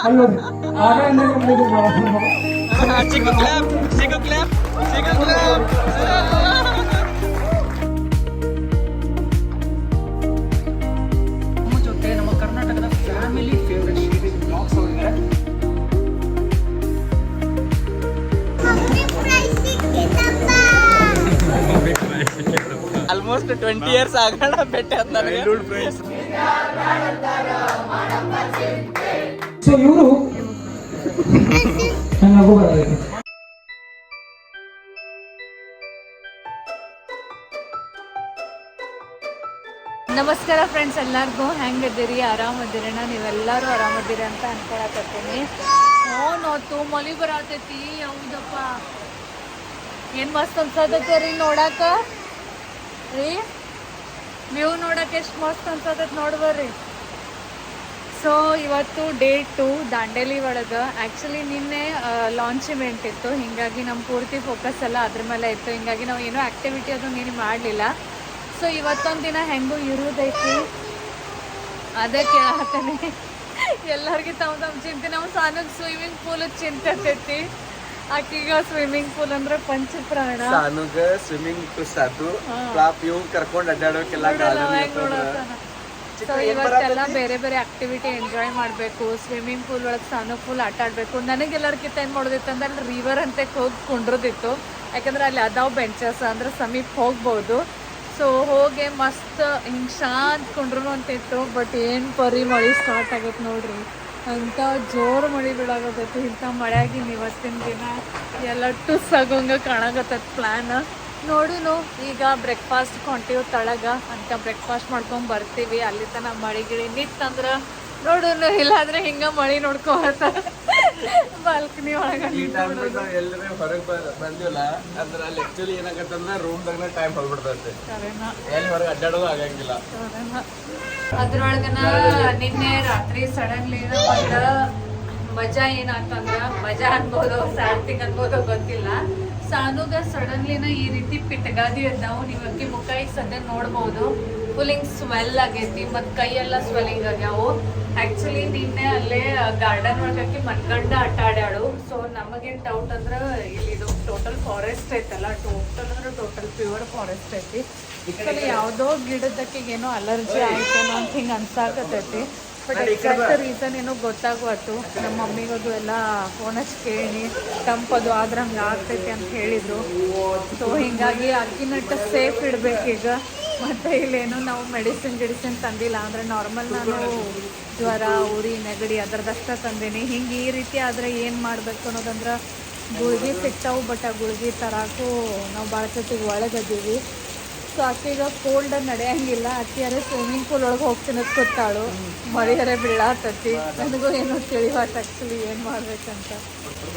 ಅಯ್ಯೋ ಆಗ ಸಿಗು ಕ್ಲಾಪ್ ಸಿಗು ಕ್ಲಾಪ್ ಸಿಗು ಕ್ಲಾಪ್. ನಮ್ಮ ಜೊತೆ ನಮ್ಮ ಕರ್ನಾಟಕದ ಫ್ಯಾಮಿಲಿ ಫೇವರೆಟ್ ಶ್ರೀದೇವಿ ಬ್ಲಾಗ್ಸ್ ಅವರಿದ್ದಾರೆ. ಆಲ್ಮೋಸ್ಟ್ 20 years ಆಗೋಣ ಬೆಟ್ಟ ನನಗೆ. ಸೊ ಇವರು ನಗು ಬರಬೇಕು. ನಮಸ್ಕಾರ ಫ್ರೆಂಡ್ಸ್, ಎಲ್ಲರಿಗೂ ಹೆಂಗಿದ್ದೀರಿ? ಆರಾಮದಿರಣ್ಣ? ನೀವೆಲ್ಲರೂ ಆರಾಮದಿರಿ ಅಂತ ಅನ್ಕೊಳಕತ್ತೀನಿ. ನೋತು ಮಳಿ ಬರತೈತಿ. ಹೌದಪ್ಪ, ಏನು ಮಸ್ತ್ ಅನ್ಸತೈತಿ ರೀ ನೋಡಾಕ. ರೀ ವ್ಯೂ ನೋಡಕ್ಕೆ ಎಷ್ಟು ಮಸ್ತ್ ಅನ್ಸತೈತಿ ನೋಡ್ಬರ್ರಿ. ಸೊ ಇವತ್ತು ಡೇ 2 ದಾಂಡೇಲಿ ಒಳಗೆ. ಆ್ಯಕ್ಚುಲಿ ನಿನ್ನೆ ಲಾಂಚ್ ಇವೆಂಟ್ ಇತ್ತು, ಹೀಗಾಗಿ ನಮ್ಮ ಪೂರ್ತಿ ಫೋಕಸ್ ಎಲ್ಲ ಅದ್ರ ಮೇಲೆ ಇತ್ತು. ಹೀಗಾಗಿ ನಾವು ಏನೂ ಆ್ಯಕ್ಟಿವಿಟಿ ಅದು ನೀನು ಮಾಡಲಿಲ್ಲ. ಸೊ ಇವತ್ತೊಂದು ದಿನ ಹೆಂಗೂ ಇರೋದೈತಿ, ಅದಕ್ಕೆ ಹೇಳ್ತೇನೆ ಎಲ್ಲರಿಗೆ ತಮ್ಮ ಚಿಂತೆ. ನಾವು ಸಾನಿಗೆ ಸ್ವಿಮ್ಮಿಂಗ್ ಪೂಲ್ ಚಿಂತೆ ಆಗ್ತೈತಿ. ಆಕಿಗ ಸ್ವಿಮ್ಮಿಂಗ್ ಪೂಲ್ ಅಂದ್ರೆ ಪಂಚಪ್ರಾಣ. ಸಾನುಗ ಸ್ವಿಮ್ಮಿಂಗ್ ಪೂಲ್ ಸಾತು ಕ್ಲಾಪ್ ಇವ್ ಕರ್ಕೊಂಡು ಅಡ್ಡಾಡೋಕೆಲ್ಲ. ಸೊ ಇವತ್ತೆಲ್ಲ ಬೇರೆ ಬೇರೆ ಆಕ್ಟಿವಿಟಿ ಎಂಜಾಯ್ ಮಾಡಬೇಕು. ಸ್ವಿಮ್ಮಿಂಗ್ ಪೂಲ್ ಒಳಗೆ ಸಾನು ಫುಲ್ ಆಟ ಆಡಬೇಕು. ನನಗೆಲ್ಲರಿಗಿಂತ ಏನು ಮಾಡೋದಿತ್ತು ಅಂದ್ರೆ ಅಲ್ಲಿ ರಿವರ್ ಅಂತ ಹೋಗಿ ಕುಂಡ್ರದಿತ್ತು. ಯಾಕಂದ್ರೆ ಅಲ್ಲಿ ಅದಾವ ಬೆಂಚಸ್, ಅಂದ್ರೆ ಸಮೀಪ ಹೋಗ್ಬೋದು. ಸೊ ಹೋಗಿ ಮಸ್ತ್ ಹಿಂಗೆ ಶಾಂತ ಕುಂಡ್ರು ಅಂತಿತ್ತು. ಬಟ್ ಏನು ಪರಿ ಮಳೆ ಸ್ಟಾರ್ಟ್ ಆಗೈತೆ ನೋಡ್ರಿ. ಅಂಥ ಜೋರು ಮಳೆ ಬೀಳಾಗತ್ತೈತಿ. ಇಂಥ ಮಳೆಯಾಗಿನ ಇವತ್ತಿನ ದಿನ ಎಲ್ಲ ಟುಸ್ ಆಗೋಂಗೆ ಕಾಣಾಗತ್ತೈತಿ ಪ್ಲ್ಯಾನ್. ನೋಡುನು ಈಗ ಬ್ರೇಕ್ಫಾಸ್ಟ್ ಹೊಂಟೀವಿ ತಳಗ ಅಂತ. ಬ್ರೇಕ್ಫಾಸ್ಟ್ ಮಾಡ್ಕೊಂಡು ಬರ್ತೀವಿ. ಅಲ್ಲಿ ತನಕ ಮಳೆ ಗಿಳಿ ನಿತ್ತಂದ್ರೆ ನೋಡುನು, ಇಲ್ಲಾಂದ್ರೆ ಹಿಂಗೆ ಮಳೆ ನೋಡ್ಕೊತ ಬಾಲ್ಕನಿ ಒಳಗೆ ಎಲ್ಲರೂ ಹೊರಗೆ ಬಂದಿಲ್ಲ ಅಂದ್ರೆ ಅಲ್ಲಿ ಆಕ್ಚುಲಿ ಏನಾಗತ್ತಂದ್ರೆ ರೂಮ್ದಾಗ ಟೈಮ್ ಹೋಗ್ಬಿಡ್ತೈತೆ. ಎಲ್ಲಿ ಹೊರಗೆ ಅಡ್ಡಾಡೋದು ಆಗಂಗಿಲ್ಲ. ಅದ್ರೊಳಗನ ನಿನ್ನೆ ರಾತ್ರಿ ಸಡನ್ಲಿ ಮಜಾ ಏನಾಗ್ತಂದ್ರ, ಮಜಾ ಅನ್ಬೋದು, ಸ್ಯಾಡ್ತಿಂಗ್ ಅನ್ಬೋದು ಗೊತ್ತಿಲ್ಲ. ಸಾನುಗ ಸಡನ್ಲಿನ ಈ ರೀತಿ ಪಿಟಗಾದಿ ಅದಾವು. ನೀವು ಅಕ್ಕಿ ಮುಖ ಈಗ ಸದ್ಯ ನೋಡ್ಬೋದು, ಫುಲ್ ಹಿಂಗ್ ಸ್ವೆಲ್ ಆಗೈತಿ. ಮತ್ತು ಕೈಯೆಲ್ಲ ಸ್ವೆಲ್ಲಿಂಗ್ ಆಗ್ಯಾವು. ಆ್ಯಕ್ಚುಲಿ ನಿನ್ನೆ ಅಲ್ಲೇ ಗಾರ್ಡನ್ ಒಳಗೆ ಮನ್ಗಂಡ ಆಟ ಆಡ್ಯಾಳು. ಸೊ ನಮಗೇನು ಡೌಟ್ ಅಂದ್ರೆ ಇಲ್ಲಿ ಇದು ಟೋಟಲ್ ಫಾರೆಸ್ಟ್ ಐತಲ್ಲ, ಟೋಟಲ್ ಪ್ಯೂರ್ ಫಾರೆಸ್ಟ್ ಐತಿ. ಇಲ್ಲಿ ಯಾವುದೋ ಗಿಡದಕ್ಕೆ ಏನೋ ಅಲರ್ಜಿ ಆಯ್ತೇನೋ ಅಂತ ಹಿಂಗೆ ಅನ್ಸಾಕತ್ತೈತಿ. ಬಟ್ ಎಕ್ಸಾಕ್ಟ್ ರೀಸನ್ ಏನೋ ಗೊತ್ತಾಗುವತ್ತು. ನಮ್ಮ ಮಮ್ಮಿಗದು ಎಲ್ಲ ಫೋನ್ ಹಚ್ಚಿ ಕೇಳಿ ತಂಪದು ಆದ್ರೆ ಹಂಗೆ ಆಗ್ತೈತಿ ಅಂತ ಹೇಳಿದರು. ಸೊ ಹೀಗಾಗಿ ಅಕ್ಕಿನಟ್ಟು ಸೇಫ್ ಇಡಬೇಕೀಗ. ಮತ್ತು ಇಲ್ಲೇನು ನಾವು ಮೆಡಿಸಿನ್ ತಂದಿಲ್ಲ. ಅಂದರೆ ನಾರ್ಮಲ್ ನಾನು ಜ್ವರ, ಉರಿ, ನೆಗಡಿ ಅದರದಷ್ಟೇ ತಂದೀನಿ. ಹಿಂಗೆ ಈ ರೀತಿ ಆದರೆ ಏನು ಮಾಡಬೇಕು ಅನ್ನೋದಂದ್ರೆ ಗುಳ್ಗೆ ಸಿಗ್ತಾವೆ. ಬಟ್ ಆ ಗುಳ್ಗೆ ತರಾಕು ನಾವು ಭಾಳ ಸತಿಗೆ ಒಳಗದೀವಿ. ಸೊ ಆಕೆಗ ಕೋಲ್ಡ್ ನಡೆಯಂಗಿಲ್ಲ. ಅಕ್ಕಿಯಾರೆ ಸ್ವಿಮ್ಮಿಂಗ್ ಪೂಲ್ ಒಳಗೆ ಹೋಗ್ತೀನಿ ಕೂತಾಳು. ಮಳೆಯರೆ ಬೀಳಾತತಿ. ನನಗೂ ಏನೋ ತಿಳಿವಾಟ್ ಆ್ಯಕ್ಚುಲಿ ಏನು ಮಾಡ್ಬೇಕಂತ.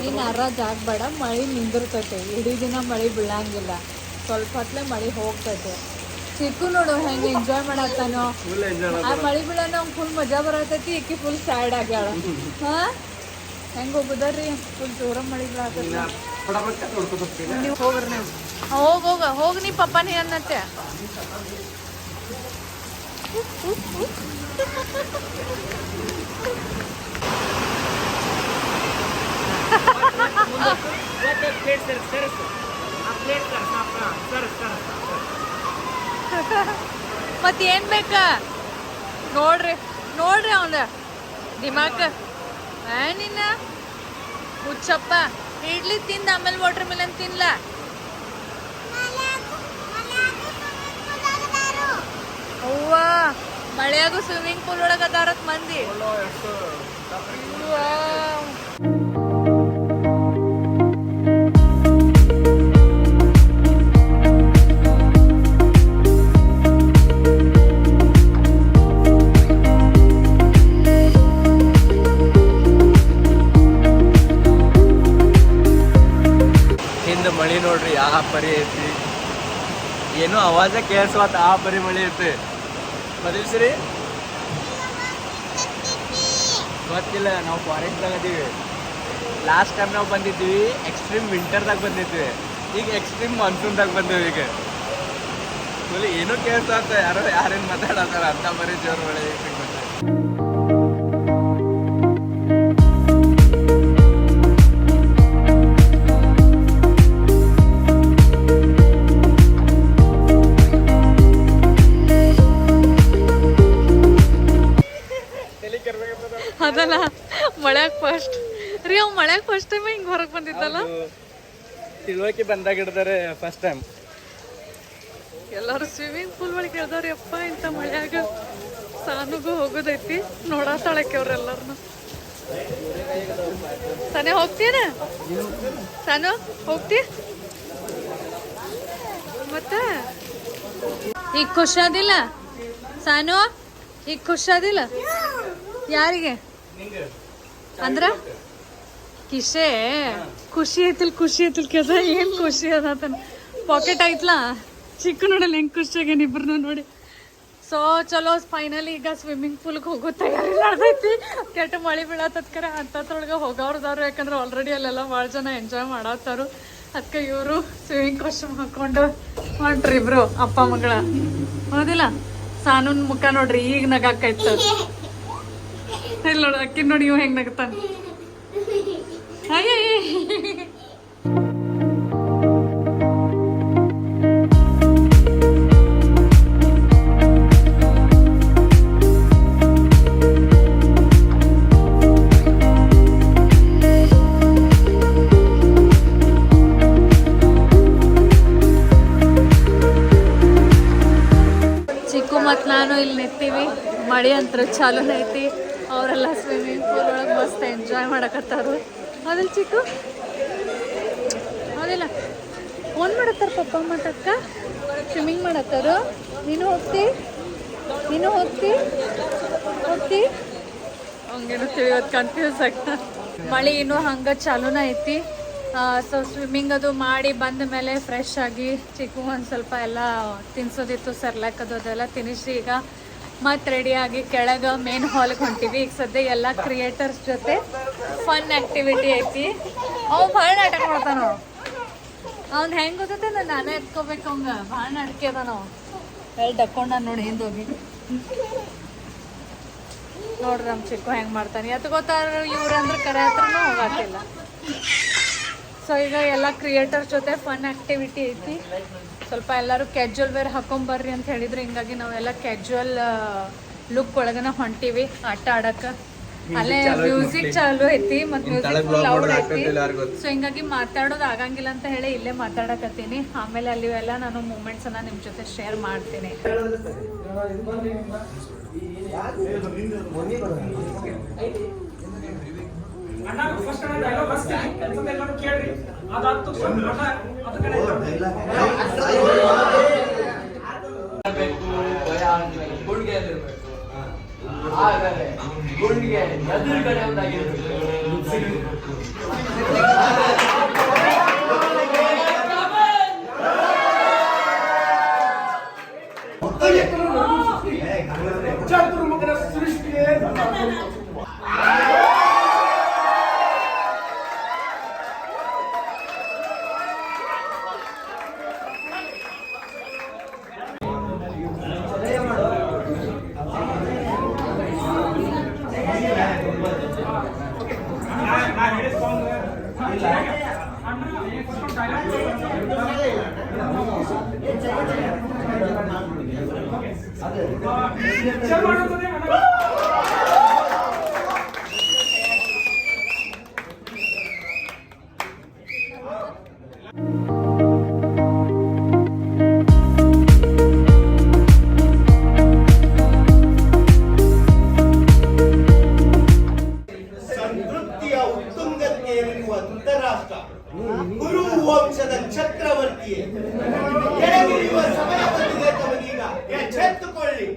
ಇನ್ನು ಅರಾಜ್ ಆಗಬೇಡ, ಮಳೆ ನಿಂದಿರ್ತೈತೆ. ಇಡೀ ದಿನ ಮಳೆ ಬೀಳಂಗಿಲ್ಲ, ಸ್ವಲ್ಪ ಹೊತ್ತಲೇ ಮಳೆ ಹೋಗ್ತೈತೆ. ಚಿಕ್ಕು ನೋಡು ಹೆಂಗೆ ಎಂಜಾಯ್ ಮಾಡತ್ತಾನೋ. ಆ ಮಳೆ ಬೀಳೋಣ ಅವ್ನು ಫುಲ್ ಮಜಾ ಬರತೈತಿ. ಈಕಿ ಫುಲ್ ಸ್ಯಾಡ್ ಆಗ್ಯಾಳ. ಹಾಂ, ಹೆಂಗೆ ಹೋಗುದಾರ್ರಿ? ಫುಲ್ ಜೋರ ಮಳೆ ಬೀಳತೈತಿ. ನೀವು ಹೋಗ್ರಿ, ನೀವು ಹೋಗಿ ನೀ ಪಪ್ಪನೇ ಅನ್ನತ್ತೆ. ಮತ್ತೇನ್ ಬೇಕ ನೋಡ್ರಿ ನೋಡ್ರಿ ಅವನ ದಿಮಾಕ. ನಿನ್ನ ಹುಚ್ಚಪ್ಪ ಇಡ್ಲಿ ತಿಂದ ಆಮೇಲೆ ವಾಟರ್ ಮೆಲನ್ ತಿನ್ಲ. ಅವ್ವ ಮಳೆಯಾಗೂ ಸ್ವಿಮ್ಮಿಂಗ್ ಪೂಲ್ ಒಳಗೆ ಅದಾರತ್ ಮಂದಿ. ಹಿಂದೆ ಮಳಿ ನೋಡ್ರಿ ಆ ಪರಿ ಐತಿ. ಏನೋ ಅವಾಜ ಕೇಳಿಸ್ವಾತ ಆ ಪರಿ ಮಳಿ ಐತಿ. ಬದಲ್ಸ್ರಿ ಗೊತ್ತಿಲ್ಲ. ನಾವು ಫಾರೆಸ್ಟ್ದಾಗ ಅದೀವಿ. ಲಾಸ್ಟ್ ಟೈಮ್ ನಾವು ಬಂದಿದ್ವಿ ಎಕ್ಸ್ಟ್ರೀಮ್ ವಿಂಟರ್ದಾಗ ಬಂದಿದ್ವಿ. ಈಗ ಎಕ್ಸ್ಟ್ರೀಮ್ ಮಾನ್ಸೂನ್ದಾಗ ಬಂದೇವಿ. ಈಗ ಫುಲ್ ಏನೋ ಕೇಳಿಸ್ವಾತ. ಯಾರೇನು ಮಾತಾಡತ್ತಾರ ಅಂತ ಬರೀ ಜೋರು ಮಳೆ ಐತಿ. ಮಳ್ಯಾಗ ಫಸ್ಟ್ ರೀ ಅವ್ ಮಳ್ಯಾಗ ಫಸ್ಟ್ ಟೈಮ್ ಹಿಂಗೆ ಹೊರಗೆ ಬಂದಿದ್ದಲ್ಲ. ತಿಳುವಳಿಕೆ ಬಂದಾಗ ಹಿಡ್ದಾರೆ ಫಸ್ಟ್ ಟೈಮ್. ಎಲ್ಲರೂ ಸ್ವಿಮ್ಮಿಂಗ್ ಪೂಲ್ ಒಳಗೆ ಇಳ್ದವ್ರಿ ಅಪ್ಪ ಇಂಥ ಮಳ್ಯಾಗ. ಸಾನುಗೂ ಹೋಗೋದೈತಿ ನೋಡಾತಾಳಕ್ಕೆ ಅವ್ರೆಲ್ಲರನ್ನು. ಸಾನೆ ಹೋಗ್ತೀನ? ಸಾನು ಹೋಗ್ತಿ ಮತ್ತೆ ಈಗ ಖುಷಾದಿಲ್ಲ ಸಾನು? ಈಗ ಖುಷಾದಿಲ್ಲ? ಯಾರಿಗೆ ಅಂದ್ರ ಕಿಶೆ ಖುಷಿ ಐತಿಲ್ ಕೆಸ ಏನ್ ಖುಷಿ ಅದ ಪಾಕೆಟ್ ಐತ್ಲಾ ಚಿಕ್ಕ ನೋಡಲ್ಲ ಹೆಂಗ್ ಖುಷಿ ಆಗ್ಯಾನ ಇಬ್ರು ನೋಡಿ. ಸೊ ಚಲೋ ಫೈನಲಿ ಈಗ ಸ್ವಿಮ್ಮಿಂಗ್ ಪೂಲ್ಗೆ ಹೋಗೋ ತಯಾರಿ ನಡೆದೈತಿ. ಕೆಟ್ಟ ಮಳೆ ಬೀಳತ್ತದ್ಕರ ಅಂತದ್ರೊಳಗೆ ಹೋಗೋರ್ದವ್ರು, ಯಾಕಂದ್ರೆ ಆಲ್ರೆಡಿ ಅಲ್ಲೆಲ್ಲ ಭಾಳ ಜನ ಎಂಜಾಯ್ ಮಾಡತ್ತಾರು. ಅದಕ್ಕೆ ಇವರು ಸ್ವಿಮ್ಮಿಂಗ್ ಕಾಸ್ಟ್ಯೂಮ್ ಹಾಕೊಂಡು ಹೊಂಟ್ರಿ ಇಬ್ರು ಅಪ್ಪ ಮಗಳ. ಹೌದಿಲ್ಲ? ಸಾನೂನ್ ಮುಖ ನೋಡ್ರಿ ಈಗ ನಗಾಕೈತ. ಇಲ್ಲ ನೋಡಿ ಅಕ್ಕಿ ನೋಡಿ ಇವ್ ಹೆಂಗ್ ನಗತಾನ. ಚಿಕ್ಕು ಮತ್ತು ನಾನು ಇಲ್ಲಿ ನಿಂತೀವಿ. ಮಳೆ ಅಂತ ಚಾಲೂನ ಐತಿ. ಅವರೆಲ್ಲ ಸ್ವಿಮ್ಮಿಂಗ್ ಪೂಲ್ ಒಳಗೆ ಮಸ್ತ್ ಎಂಜಾಯ್ ಮಾಡಕತ್ತಾರು. ಹೌದಿಲ್ಲ ಚಿಕ್ಕು? ಹೌದಿಲ್ಲ? ಫೋನ್ ಮಾಡತ್ತಾರ ಪಪ್ಪ ಮತ್ತಕ್ಕ ಸ್ವಿಮ್ಮಿಂಗ್ ಮಾಡತ್ತಾರು. ನೀನು ಹೋಗ್ತಿ ಹಂಗೇನು ಇವತ್ತು ಕನ್ಫ್ಯೂಸ್ ಆಗ್ತಾ. ಮಳೆ ಇನ್ನೂ ಹಂಗೆ ಚಾಲೂನ ಐತಿ. ಸೊ ಸ್ವಿಮ್ಮಿಂಗ್ ಅದು ಮಾಡಿ ಬಂದ ಮೇಲೆ ಫ್ರೆಶ್ ಆಗಿ ಚಿಕ್ಕು ಒಂದು ಸ್ವಲ್ಪ ಎಲ್ಲ ತಿನ್ಸೋದಿತ್ತು, ಸರ್ಲಾಕ್ ಅದೆಲ್ಲ ತಿನ್ನಿಸಿ ಈಗ ಮತ್ತೆ ರೆಡಿಯಾಗಿ ಕೆಳಗೆ ಮೇನ್ ಹಾಲ್ಗೆ ಹೊಂಟಿವಿ. ಈಗ ಸದ್ಯ ಎಲ್ಲ ಕ್ರಿಯೇಟರ್ಸ್ ಜೊತೆ ಫನ್ ಆ್ಯಕ್ಟಿವಿಟಿ ಐತಿ. ಅವು ಭಾಳ ನಾಟಕ ಮಾಡ್ತಾನ. ಅವ್ನು ಹೆಂಗೆ ಗೊತ್ತೈತೆ ನಾನೇ ಎತ್ಕೋಬೇಕು ಅವಂಗ. ಭಾಳ ನಾಟಕ ಅದ ನಾವು ಎಲ್ಲಿ ಡಕ್ಕೊಂಡ ನೋಡಿ ಹಿಂದೋಗಿ ನೋಡ್ರಿ ನಮ್ಮ ಚಿಕ್ಕು ಹೆಂಗೆ ಮಾಡ್ತಾನೆ. ಎತ್ಕೋತಾರ ಇವ್ರು ಅಂದ್ರೆ ಕರೆ ಹತ್ರನೂ ಹೋಗತ್ತಿಲ್ಲ. ಸೊ ಈಗ ಎಲ್ಲ ಕ್ರಿಯೇಟರ್ ಜೊತೆ ಫನ್ ಆ್ಯಕ್ಟಿವಿಟಿ ಐತಿ. ಸ್ವಲ್ಪ ಎಲ್ಲರೂ ಕ್ಯಾಜುವಲ್ ವೇರ್ ಹಾಕೊಂಬರ್ರಿ ಅಂತ ಹೇಳಿದ್ರು. ಹಿಂಗಾಗಿ ನಾವೆಲ್ಲ ಕ್ಯಾಜುವಲ್ ಲುಕ್ ಒಳಗನ ಹೊಂಟಿವಿ ಆಟ ಆಡಕ್ಕೆ. ಅಲ್ಲೇ ಮ್ಯೂಸಿಕ್ ಚಾಲು ಐತಿ ಮತ್ತು ಮ್ಯೂಸಿಕ್ ಫುಲ್ ಲೌಡ್ ಐತಿ. ಸೊ ಹಿಂಗಾಗಿ ಮಾತಾಡೋದು ಆಗಂಗಿಲ್ಲ ಅಂತ ಹೇಳಿ ಇಲ್ಲೇ ಮಾತಾಡಕತ್ತೀನಿ. ಆಮೇಲೆ ಅಲ್ಲಿ ಎಲ್ಲ ನಾನು ಮೂಮೆಂಟ್ಸನ್ನು ನಿಮ್ಮ ಜೊತೆ ಶೇರ್ ಮಾಡ್ತೀನಿ. ಗುಂಡಿಗೆ ಎದುರುಗಡೆ ಒಂದಾಗಿರ್ಬೇಕು. ಗುರು ವಂಶದ ಚಕ್ರವರ್ತಿಯೇ, ಕೆಳಗಿಳಿಯುವ ಸಮಯ ಬಂದಿದೆ ತಮಗೀಗ. ಎಚ್ಚೆತ್ತುಕೊಳ್ಳಿ.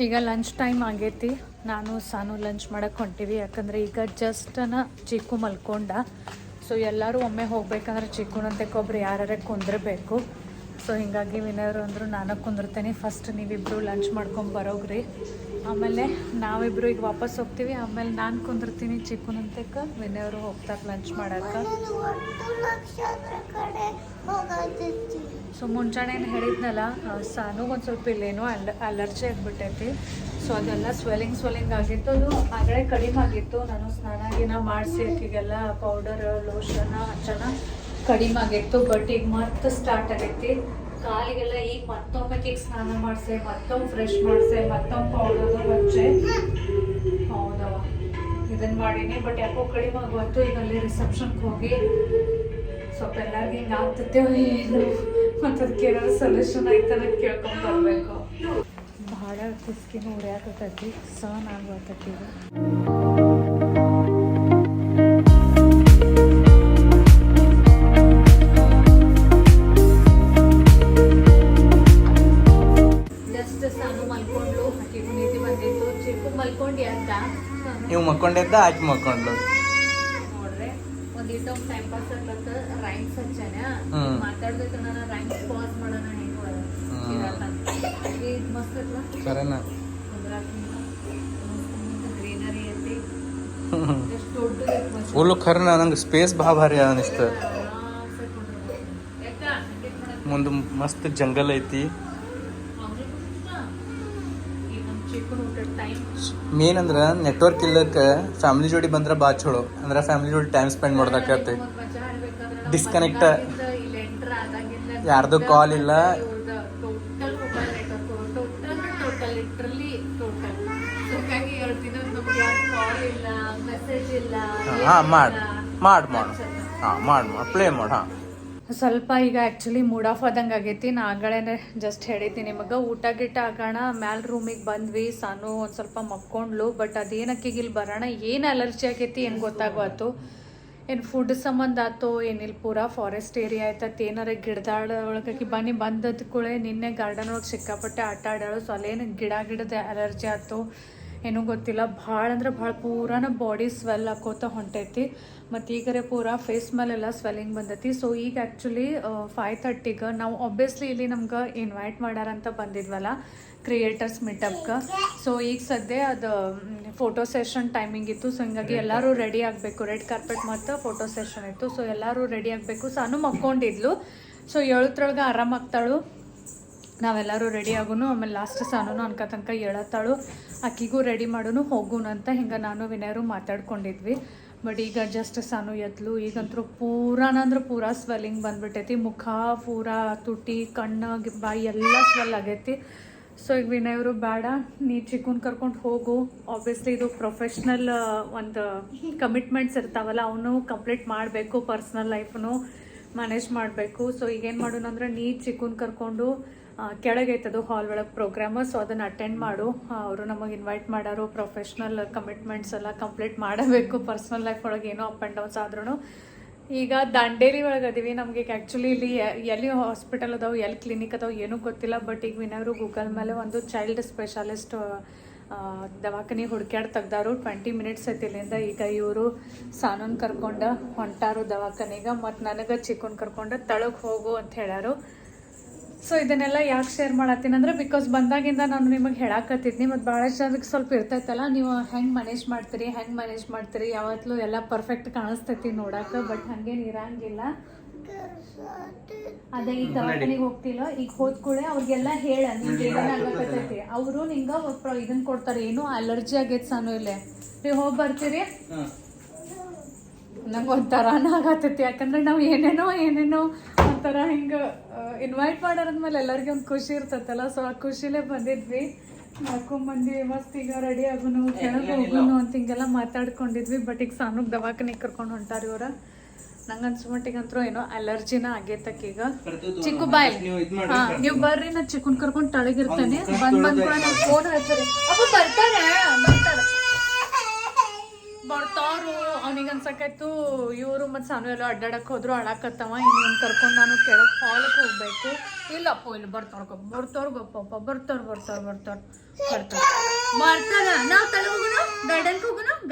ಈಗ ಲಂಚ್ ಟೈಮ್ ಆಗೈತಿ. ನಾನು ಸಾನು ಲಂಚ್ ಮಾಡಕ್ಕೆ ಹೊಂಟೀವಿ. ಯಾಕಂದರೆ ಈಗ ಜಸ್ಟನ ಚಿಕ್ಕು ಮಲ್ಕೊಂಡ. ಸೊ ಎಲ್ಲರೂ ಒಮ್ಮೆ ಹೋಗ್ಬೇಕಂದ್ರೆ ಚಿಕ್ಕುನಂತಕ್ಕೆ ಒಬ್ರು ಯಾರ್ಯಾರ ಕುಂದ್ರಬೇಕು. ಸೊ ಹೀಗಾಗಿ ವಿನಯರು ಅಂದರು ನಾನು ಕುಂದಿರ್ತೇನೆ, ಫಸ್ಟ್ ನೀವಿಬ್ಬರು ಲಂಚ್ ಮಾಡ್ಕೊಂಡು ಬರೋಗ್ರಿ, ಆಮೇಲೆ ನಾವಿಬ್ಬರು ಈಗ ವಾಪಸ್ ಹೋಗ್ತೀವಿ. ಆಮೇಲೆ ನಾನು ಕುಂದಿರ್ತೀನಿ ಚಿಕ್ಕುನಂತಕ್ಕೆ, ವಿನಯವರು ಹೋಗ್ತಾರೆ ಲಂಚ್ ಮಾಡಕ್ಕೆ. ಸೊ ಮುಂಚಾಣೇನು ಹೇಳಿದ್ನಲ್ಲ, ಸಾನು ಒಂದು ಸ್ವಲ್ಪ ಇಲ್ಲೇನೋ ಅಲರ್ಜಿ ಆಗಿಬಿಟ್ಟೈತಿ. ಸೊ ಅದೆಲ್ಲ ಸ್ವೆಲ್ಲಿಂಗ್ ಆಗಿತ್ತು. ಅದು ಆಗಲೇ ಕಡಿಮೆ ಆಗಿತ್ತು. ನಾನು ಸ್ನಾನ ಮಾಡಿಸಿ ಆಕೆಗೆಲ್ಲ ಪೌಡರ್ ಲೋಷನ್ ಹಚ್ಚೋಣ ಕಡಿಮೆ ಆಗಿತ್ತು. ಬಟ್ ಈಗ ಮತ್ತೆ ಸ್ಟಾರ್ಟ್ ಆಗೈತಿ ಕಾಲಿಗೆಲ್ಲ. ಈಗ ಮತ್ತೊಮ್ಮೆ ಈಗ ಸ್ನಾನ ಮಾಡಿಸೆ, ಮತ್ತೊಮ್ಮೆ ಫ್ರೆಶ್ ಮಾಡಿಸೆ, ಮತ್ತೊಮ್ಮೆ ಪೌಡರ್ ಹಚ್ಚೆ. ಹೌದವ ಇದನ್ನು ಮಾಡೀನಿ. ಬಟ್ ಯಾಕೋ ಕಡಿಮೆ ಆಗುವತ್ತು. ಈಗ ಅಲ್ಲಿ ರಿಸೆಪ್ಷನ್ಗೆ ಹೋಗಿ ಸ್ವಲ್ಪ ಎಲ್ಲರಿಗೂ ಹಿಂಗೆ ಆಗ್ತೈತೆ ಏನು ಮತ್ತು ಅದಕ್ಕೆ ಏನಾದ್ರು ಸೊಲ್ಯೂಷನ್ ಆಯ್ತಾನ ಕೇಳ್ಕೊಂಡು ಬರಬೇಕು. ಭಾಳ ಸ್ಕಿನ್ ಉರಿಯಾಕತ್ತೈತಿ, ಸಹನ್ ಆಗ್ಬರ್ತೈತಿ ಈಗ. ಜಸ್ಟ್ ಸಾನು ಮಲ್ಕೊಂಡ್ಲು, ಆಕೆಗೂ ನಿದ್ದೆ ಬಂದಿತ್ತು. ಚಿಕ್ಕು ಮಲ್ಕೊಂಡು ಅಂತ ನೀವು ಮಕ್ಕೊಂಡಿದ್ದ ಆಕಿ ಮಕ್ಕೊಂಡ್ಲು. ನೋಡ್ರೆ ಒಂದಿಟ್ಟು ಟೈಮ್ ಪಾಸ್ ಆಗ್ಲತ್ತ. ರೈಮ್ಸ್ ಹಚ್ಚಾನ ಮಾತಾಡ್ಬೇಕು. ನಾನು ರೈಮ್ಸ್ ಪಾಸ್ ಮಾಡೋಣ ಹೆಂಗ ಮಸ್ತ್ ಐತ್ಲ ಸರಿನಾ? ಗ್ರೀನರಿ ಐತಿ, ಎಷ್ಟು ದೊಡ್ಡದು ಫುಲ್ ಖರ್ನ. ನಂಗೆ ಸ್ಪೇಸ್ ಭಾರಿ ಅನಿಸ್ತು. ಮುಂದೆ ಮಸ್ತ್ ಜಂಗಲ್ ಐತಿ. ಮೇನ್ ಅಂದ್ರೆ ನೆಟ್ವರ್ಕ್ ಇಲ್ಲಕ್ಕೆ ಫ್ಯಾಮಿಲಿ ಜೋಡಿ ಬಂದ್ರೆ ಬಾ ಚಲೋ. ಅಂದ್ರೆ ಫ್ಯಾಮಿಲಿ ಜೋಡಿ ಟೈಮ್ ಸ್ಪೆಂಡ್ ಮಾಡೋದಕ್ಕತ್ತೆ. ಡಿಸ್ಕನೆಕ್ಟ್, ಯಾರ್ದು ಕಾಲ್ ಇಲ್ಲ. ಹಾಂ ಮಾಡಿ ಪ್ಲೇ ಮಾಡಿ. ಹಾಂ ಸ್ವಲ್ಪ ಈಗ ಆ್ಯಕ್ಚುಲಿ ಮೂಡ್ ಆಫ್ ಆದಂಗೆ ಆಗೈತಿ. ನಾ ಆಗಳೇ ಜಸ್ಟ್ ಹೇಳಿದ್ದೀನಿ ನಿಮಗೆ. ಊಟ ಗಿಟ್ಟ ಆಗೋಣ ಮ್ಯಾಲ ರೂಮಿಗೆ ಬಂದ್ವಿ. ಸಾನು ಒಂದು ಸ್ವಲ್ಪ ಮಕ್ಕೊಂಡ್ಲು. ಬಟ್ ಅದೇನಕ್ಕಿಗೆ ಇಲ್ಲಿ ಬರೋಣ ಏನು ಅಲರ್ಜಿ ಆಗೈತಿ ಏನು ಗೊತ್ತಾಗ್ವಾತು. ಏನು ಫುಡ್ ಸಂಬಂಧ ಆಯ್ತು ಏನಿಲ್ಲ. ಪೂರಾ ಫಾರೆಸ್ಟ್ ಏರಿಯಾ ಆಯ್ತತ್. ಏನಾರ ಗಿಡದಾಳ ಒಳಗೆ ಬಂದದ ಕೂಡ ನಿನ್ನೆ ಗಾರ್ಡನ್ ಒಳಗೆ ಸಿಕ್ಕಾಪಟ್ಟೆ ಆಟ ಆಡಾಳು. ಸೊ ಅಲ್ಲೇನು ಗಿಡದ ಅಲರ್ಜಿ ಆಯ್ತು ಏನೂ ಗೊತ್ತಿಲ್ಲ. ಭಾಳ ಅಂದ್ರೆ ಭಾಳ ಪೂರಾನ ಬಾಡಿ ಸ್ವೆಲ್ ಹಾಕೋತ ಹೊಂಟೈತಿ. ಮತ್ತು ಈಗರೆ ಪೂರಾ ಫೇಸ್ ಮೇಲೆಲ್ಲ ಸ್ವೆಲ್ಲಿಂಗ್ ಬಂದೈತಿ. ಸೊ ಈಗ ಆ್ಯಕ್ಚುಲಿ 5:30ಗೆ ನಾವು ಆಬ್ವಿಯಸ್ಲಿ ಇಲ್ಲಿ ನಮ್ಗೆ ಇನ್ವೈಟ್ ಮಾಡ್ಯಾರಂತ ಬಂದಿದ್ವಲ್ಲ ಕ್ರಿಯೇಟರ್ಸ್ ಮೀಟಪ್ಗೆ. ಸೊ ಈಗ ಸದ್ಯ ಅದು ಫೋಟೋ ಸೆಷನ್ ಟೈಮಿಂಗ್ ಇತ್ತು. ಸೊ ಹಿಂಗಾಗಿ ಎಲ್ಲರೂ ರೆಡಿ ಆಗಬೇಕು. ರೆಡ್ ಕಾರ್ಪೆಟ್ ಮತ್ತು ಫೋಟೋ ಸೆಷನ್ ಇತ್ತು. ಸೊ ಎಲ್ಲರೂ ರೆಡಿ ಆಗಬೇಕು. ಸಾನು ಮಕ್ಕೊಂಡಿದ್ಲು. ಸೊ 7:00 ಆರಾಮಾಗ್ತಾಳು. ನಾವೆಲ್ಲರೂ ರೆಡಿ ಆಗೋನು. ಆಮೇಲೆ ಲಾಸ್ಟ್ ಸಾನು ಅನ್ಕತನಕ ಹೇಳತ್ತಾಳು ಆಕಿಗೂ ರೆಡಿ ಮಾಡೋನು ಹೋಗೋಣ ಅಂತ. ಹಿಂಗೆ ನಾನು ವಿನಯರು ಮಾತಾಡ್ಕೊಂಡಿದ್ವಿ. ಬಟ್ ಈಗ ಜಸ್ಟ್ ಸಾನು ಎದ್ಲು. ಈಗಂತೂ ಪೂರಾ ಸ್ವೆಲ್ಲಿಂಗ್ ಬಂದ್ಬಿಟ್ಟೈತಿ. ಮುಖ ಪೂರಾ ತುಟಿ ಕಣ್ಣು ಬಾಯಿ ಎಲ್ಲ ಸ್ವೆಲ್ ಆಗೈತಿ. ಸೊ ಈಗ ವಿನಯವರು ಬೇಡ ನೀ ಚಿಕ್ಕನ್ ಕರ್ಕೊಂಡು ಹೋಗು. ಆಬ್ವಿಯಸ್ಲಿ ಇದು ಪ್ರೊಫೆಷ್ನಲ್ ಒಂದು ಕಮಿಟ್ಮೆಂಟ್ಸ್ ಇರ್ತಾವಲ್ಲ ಅವನು ಕಂಪ್ಲೀಟ್ ಮಾಡಬೇಕು. ಪರ್ಸ್ನಲ್ ಲೈಫ್ನು ಮ್ಯಾನೇಜ್ ಮಾಡಬೇಕು. ಸೊ ಈಗೇನು ಮಾಡೋಣ ಅಂದ್ರೆ ನೀ ಚಿಕ್ಕನ್ ಕರ್ಕೊಂಡು ಕೆಳಗೈತದು ಹಾಲ್ ಒಳಗೆ ಪ್ರೋಗ್ರಾಮ್. ಸೊ ಅದನ್ನು ಅಟೆಂಡ್ ಮಾಡು. ಅವರು ನಮಗೆ ಇನ್ವೈಟ್ ಮಾಡೋರು. ಪ್ರೊಫೆಷ್ನಲ್ ಕಮಿಟ್ಮೆಂಟ್ಸ್ ಎಲ್ಲ ಕಂಪ್ಲೀಟ್ ಮಾಡಬೇಕು. ಪರ್ಸ್ನಲ್ ಲೈಫ್ ಒಳಗೆ ಏನೋ ಅಪ್ ಆ್ಯಂಡ್ ಡೌನ್ಸ್ ಆದ್ರೂ. ಈಗ ದಾಂಡೇಲಿ ಒಳಗೆ ಅದೀವಿ. ನಮಗೆ ಆ್ಯಕ್ಚುಲಿ ಇಲ್ಲಿ ಎಲ್ಲಿ ಹಾಸ್ಪಿಟಲ್ ಅದಾವೆ ಎಲ್ಲಿ ಕ್ಲಿನಿಕ್ ಅದಾವೆ ಏನೂ ಗೊತ್ತಿಲ್ಲ. ಬಟ್ ಈಗ ವಿನಯವರು ಗೂಗಲ್ ಮೇಲೆ ಒಂದು ಚೈಲ್ಡ್ ಸ್ಪೆಷಲಿಸ್ಟ್ ದವಾಖಾನೆ ಹುಡುಕ್ಯಾಡ್ ತೆಗ್ದಾರು. 20 ಮಿನಿಟ್ಸ್ ಐತಿ ಇಲ್ಲಿಂದ. ಈಗ ಇವರು ಸಾನೂನ್ ಕರ್ಕೊಂಡು ಹೊಂಟಾರು ದವಾಖಾನೆಗೆ. ಮತ್ತು ನನಗೆ ಚಿಕ್ಕನ್ ಕರ್ಕೊಂಡು ತಳಗೆ ಹೋಗು ಅಂತ ಹೇಳ್ಯಾರು. ಸೊ ಇದನ್ನೆಲ್ಲ ಯಾಕೆ ಶೇರ್ ಮಾಡತ್ತೀನಿ ಅಂದರೆ ಬಿಕಾಸ್ ಬಂದಾಗಿಂದ ನಾನು ನಿಮಗೆ ಹೇಳಾಕತ್ತಿದ್ನಿ. ಮತ್ತು ಭಾಳಷ್ಟು ಜನಕ್ಕೆ ಸ್ವಲ್ಪ ಇರ್ತೈತಲ್ಲ ನೀವು ಹೆಂಗೆ ಮ್ಯಾನೇಜ್ ಮಾಡ್ತೀರಿ ಯಾವತ್ತೂ ಎಲ್ಲ ಪರ್ಫೆಕ್ಟ್ ಕಾಣಿಸ್ತೈತಿ ನೋಡಕ್ಕೆ. ಬಟ್ ಹಂಗೇನು ಇರಂಗಿಲ್ಲ. ಅದೇ ಈಗ ದವಾಖಾನೆಗೆ ಹೋಗ್ತಿಲ್ಲ. ಈಗ ಹೋದ ಕೂಡ ಅವ್ರಿಗೆಲ್ಲ ಹೇಳ ನಿಮ್ಗೆ ಏನಾಗತ್ತೈತಿ. ಅವರು ನಿಂಗೆ ಇದನ್ನ ಕೊಡ್ತಾರೆ. ಏನು ಅಲರ್ಜಿ ಆಗೈತೆ ಸಾನು ಇಲ್ಲೇ ನೀವು ಹೋಗಿ ಬರ್ತೀರಿ. ನಂಗೆ ಒಂಥರ ಆಗತ್ತೈತಿ. ಯಾಕಂದ್ರೆ ನಾವು ಏನೇನೋ ಒಂಥರ ಹಿಂಗೆ ಇನ್ವೈಟ್ ಮಾಡೋದ್ಮೇಲೆ ಎಲ್ಲರಿಗೂ ಒಂದು ಖುಷಿ ಇರ್ತೈತಲ್ಲ. ಸೊ ಆ ಖುಷಿಲೇ ಬಂದಿದ್ವಿ. ಮಾಡ್ಕೊಂಬಂದ್ವಿ. ಮಸ್ತ್ ಈಗ ರೆಡಿ ಆಗೋನು ಕೆಳಗೆ ಹೋಗೋನು ಅಂತ ಹಿಂಗೆಲ್ಲ ಮಾತಾಡ್ಕೊಂಡಿದ್ವಿ. ಬಟ್ ಈಗ ಸಾನುಗ್ ದವಾಖಾನೆಗೆ ಕರ್ಕೊಂಡು ಹೊಂಟಾರ ಇವ್ರ. ನಂಗೆ ಅನ್ಸ್ಮಟ್ಟಿಗಂತೂ ಏನೋ ಅಲರ್ಜಿನ ಆಗೈತಕ್ಕೀಗ. ಚಿಕ್ಕು ಬಾಯ್ ನೀವು ಬರ್ರಿ. ನಾ ಚಿಕ್ಕನ್ ಕರ್ಕೊಂಡು ತಳಗಿರ್ತೇನೆ. ಬಂದ್ ಕೂಡ ನಾವು ಫೋನ್ ಹಚ್ಚಿರಿ. ಅಪ್ಪ ಬರ್ತಾರೆ ಬರ್ತಾರು ಅವನಿಗೆ ಅನ್ಸಕಾಯ್ತು ಇವರು ಮತ್ತು ಸಾನು ಎಲ್ಲ ಅಡ್ಡಾಡಕ್ಕೆ ಹೋದ್ರು ಅಳಾಕತ್ತವ ಇನ್ನೊಂದು ಕರ್ಕೊಂಡು ನಾನು ಕೆಳಗೆ ಹಾಲಕ್ಕೆ ಹೋಗ್ಬೇಕು ಇಲ್ಲಪ್ಪ ಇಲ್ಲಿ ಬರ್ತಾರ ಗೊಪ್ಪಪ್ಪ ಬರ್ತಾರ ನಾವು ತಲೆ ಹೋಗೋಣ